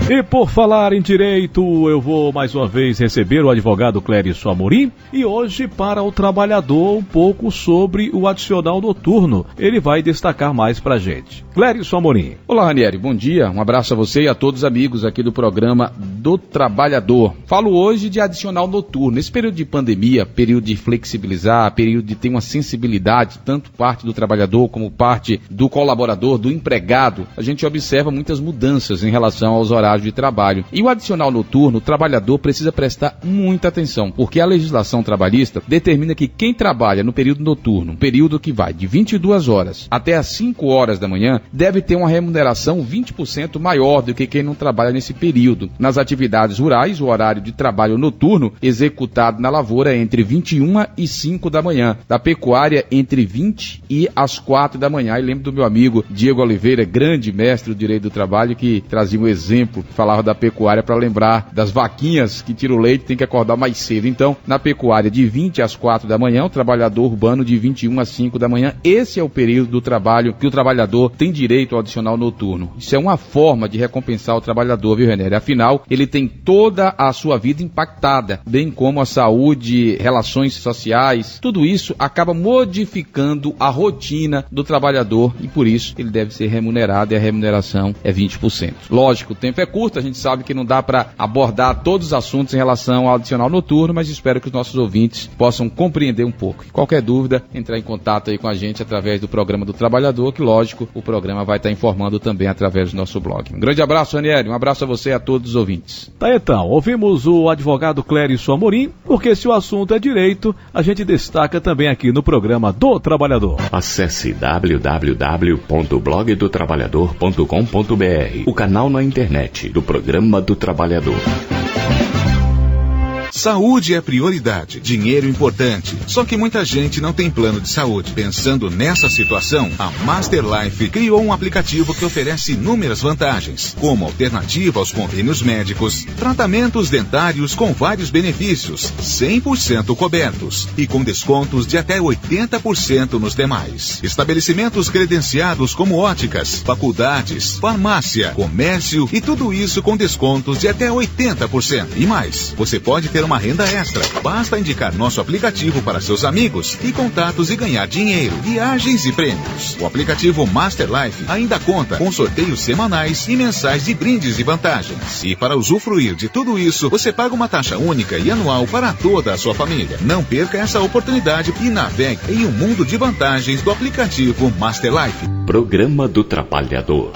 Speaker 1: E por falar em direito, eu vou mais uma vez receber o advogado Cléricio Amorim e hoje para o trabalhador um pouco sobre o adicional noturno. Ele vai destacar mais pra gente. Cléricio Amorim.
Speaker 11: Olá, Ranieri, bom dia. Um abraço a você e a todos os amigos aqui do programa do Trabalhador. Falo hoje de adicional noturno. Nesse período de pandemia, período de flexibilizar, período de ter uma sensibilidade, tanto parte do trabalhador como parte do colaborador, do empregado, a gente observa muitas mudanças em relação aos horários estágio de trabalho. E o adicional noturno, o trabalhador precisa prestar muita atenção, porque a legislação trabalhista determina que quem trabalha no período noturno, um período que vai de 22 horas até as 5 horas da manhã, deve ter uma remuneração 20% maior do que quem não trabalha nesse período. Nas atividades rurais, o horário de trabalho noturno executado na lavoura é entre 21 e 5 da manhã, da pecuária entre 20 e as 4 da manhã. E lembro do meu amigo Diego Oliveira, grande mestre do direito do trabalho, que trazia um exemplo, falava da pecuária para lembrar das vaquinhas que tiram leite, tem que acordar mais cedo. Então, na pecuária de 20 às 4 da manhã, o trabalhador urbano de 21 às 5 da manhã, esse é o período do trabalho que o trabalhador tem direito ao adicional noturno. Isso é uma forma de recompensar o trabalhador, viu, René? Afinal, ele tem toda a sua vida impactada, bem como a saúde, relações sociais, tudo isso acaba modificando a rotina do trabalhador e por isso ele deve ser remunerado e a remuneração é 20%. Lógico, o tempo é curto, a gente sabe que não dá para abordar todos os assuntos em relação ao adicional noturno, mas espero que os nossos ouvintes possam compreender um pouco. Qualquer dúvida, entrar em contato aí com a gente através do Programa do Trabalhador, que lógico, o programa vai estar informando também através do nosso blog. Um grande abraço, Ranieri, um abraço a você e a todos os ouvintes.
Speaker 1: Tá, então, ouvimos o advogado Clérison Amorim, porque se o assunto é direito, a gente destaca também aqui no Programa do Trabalhador.
Speaker 4: Acesse www.blogdotrabalhador.com.br, o canal na internet do Programa do Trabalhador.
Speaker 12: Saúde é prioridade, dinheiro importante. Só que muita gente não tem plano de saúde. Pensando nessa situação, a Master Life criou um aplicativo que oferece inúmeras vantagens, como alternativa aos convênios médicos, tratamentos dentários com vários benefícios, 100% cobertos e com descontos de até 80% nos demais. Estabelecimentos credenciados como óticas, faculdades, farmácia, comércio e tudo isso com descontos de até 80%. E mais, você pode ter uma renda extra. Basta indicar nosso aplicativo para seus amigos e contatos e ganhar dinheiro, viagens e prêmios. O aplicativo Master Life ainda conta com sorteios semanais e mensais de brindes e vantagens. E para usufruir de tudo isso, você paga uma taxa única e anual para toda a sua família. Não perca essa oportunidade e navegue em um mundo de vantagens do aplicativo Master Life.
Speaker 4: Programa do Trabalhador.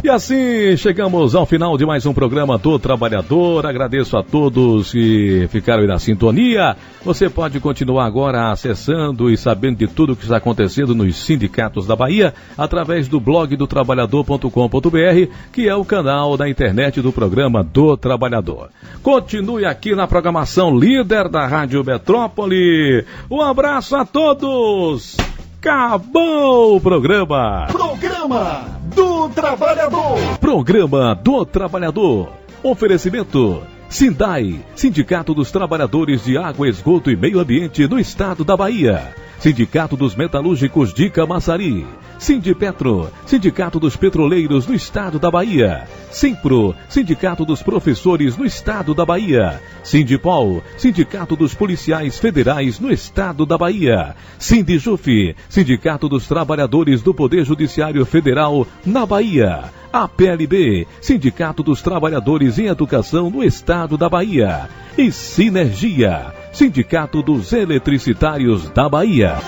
Speaker 1: E assim chegamos ao final de mais um Programa do Trabalhador. Agradeço a todos que ficaram aí na sintonia. Você pode continuar agora acessando e sabendo de tudo o que está acontecendo nos sindicatos da Bahia através do blog do trabalhador.com.br, que é o canal da internet do Programa do Trabalhador. Continue aqui na programação líder da Rádio Metrópole. Um abraço a todos. Acabou o programa.
Speaker 2: Programa do Trabalhador.
Speaker 1: Programa do Trabalhador. Oferecimento Sindai, Sindicato dos Trabalhadores de Água, Esgoto e Meio Ambiente do Estado da Bahia. Sindicato dos Metalúrgicos de Camaçari. Sindipetro, Sindicato dos Petroleiros do Estado da Bahia. Simpro, Sindicato dos Professores no Estado da Bahia. Sindipol, Sindicato dos Policiais Federais no Estado da Bahia. Sindijuf, Sindicato dos Trabalhadores do Poder Judiciário Federal na Bahia. APLB, Sindicato dos Trabalhadores em Educação no Estado da Bahia. E Sinergia, Sindicato dos Eletricitários da Bahia.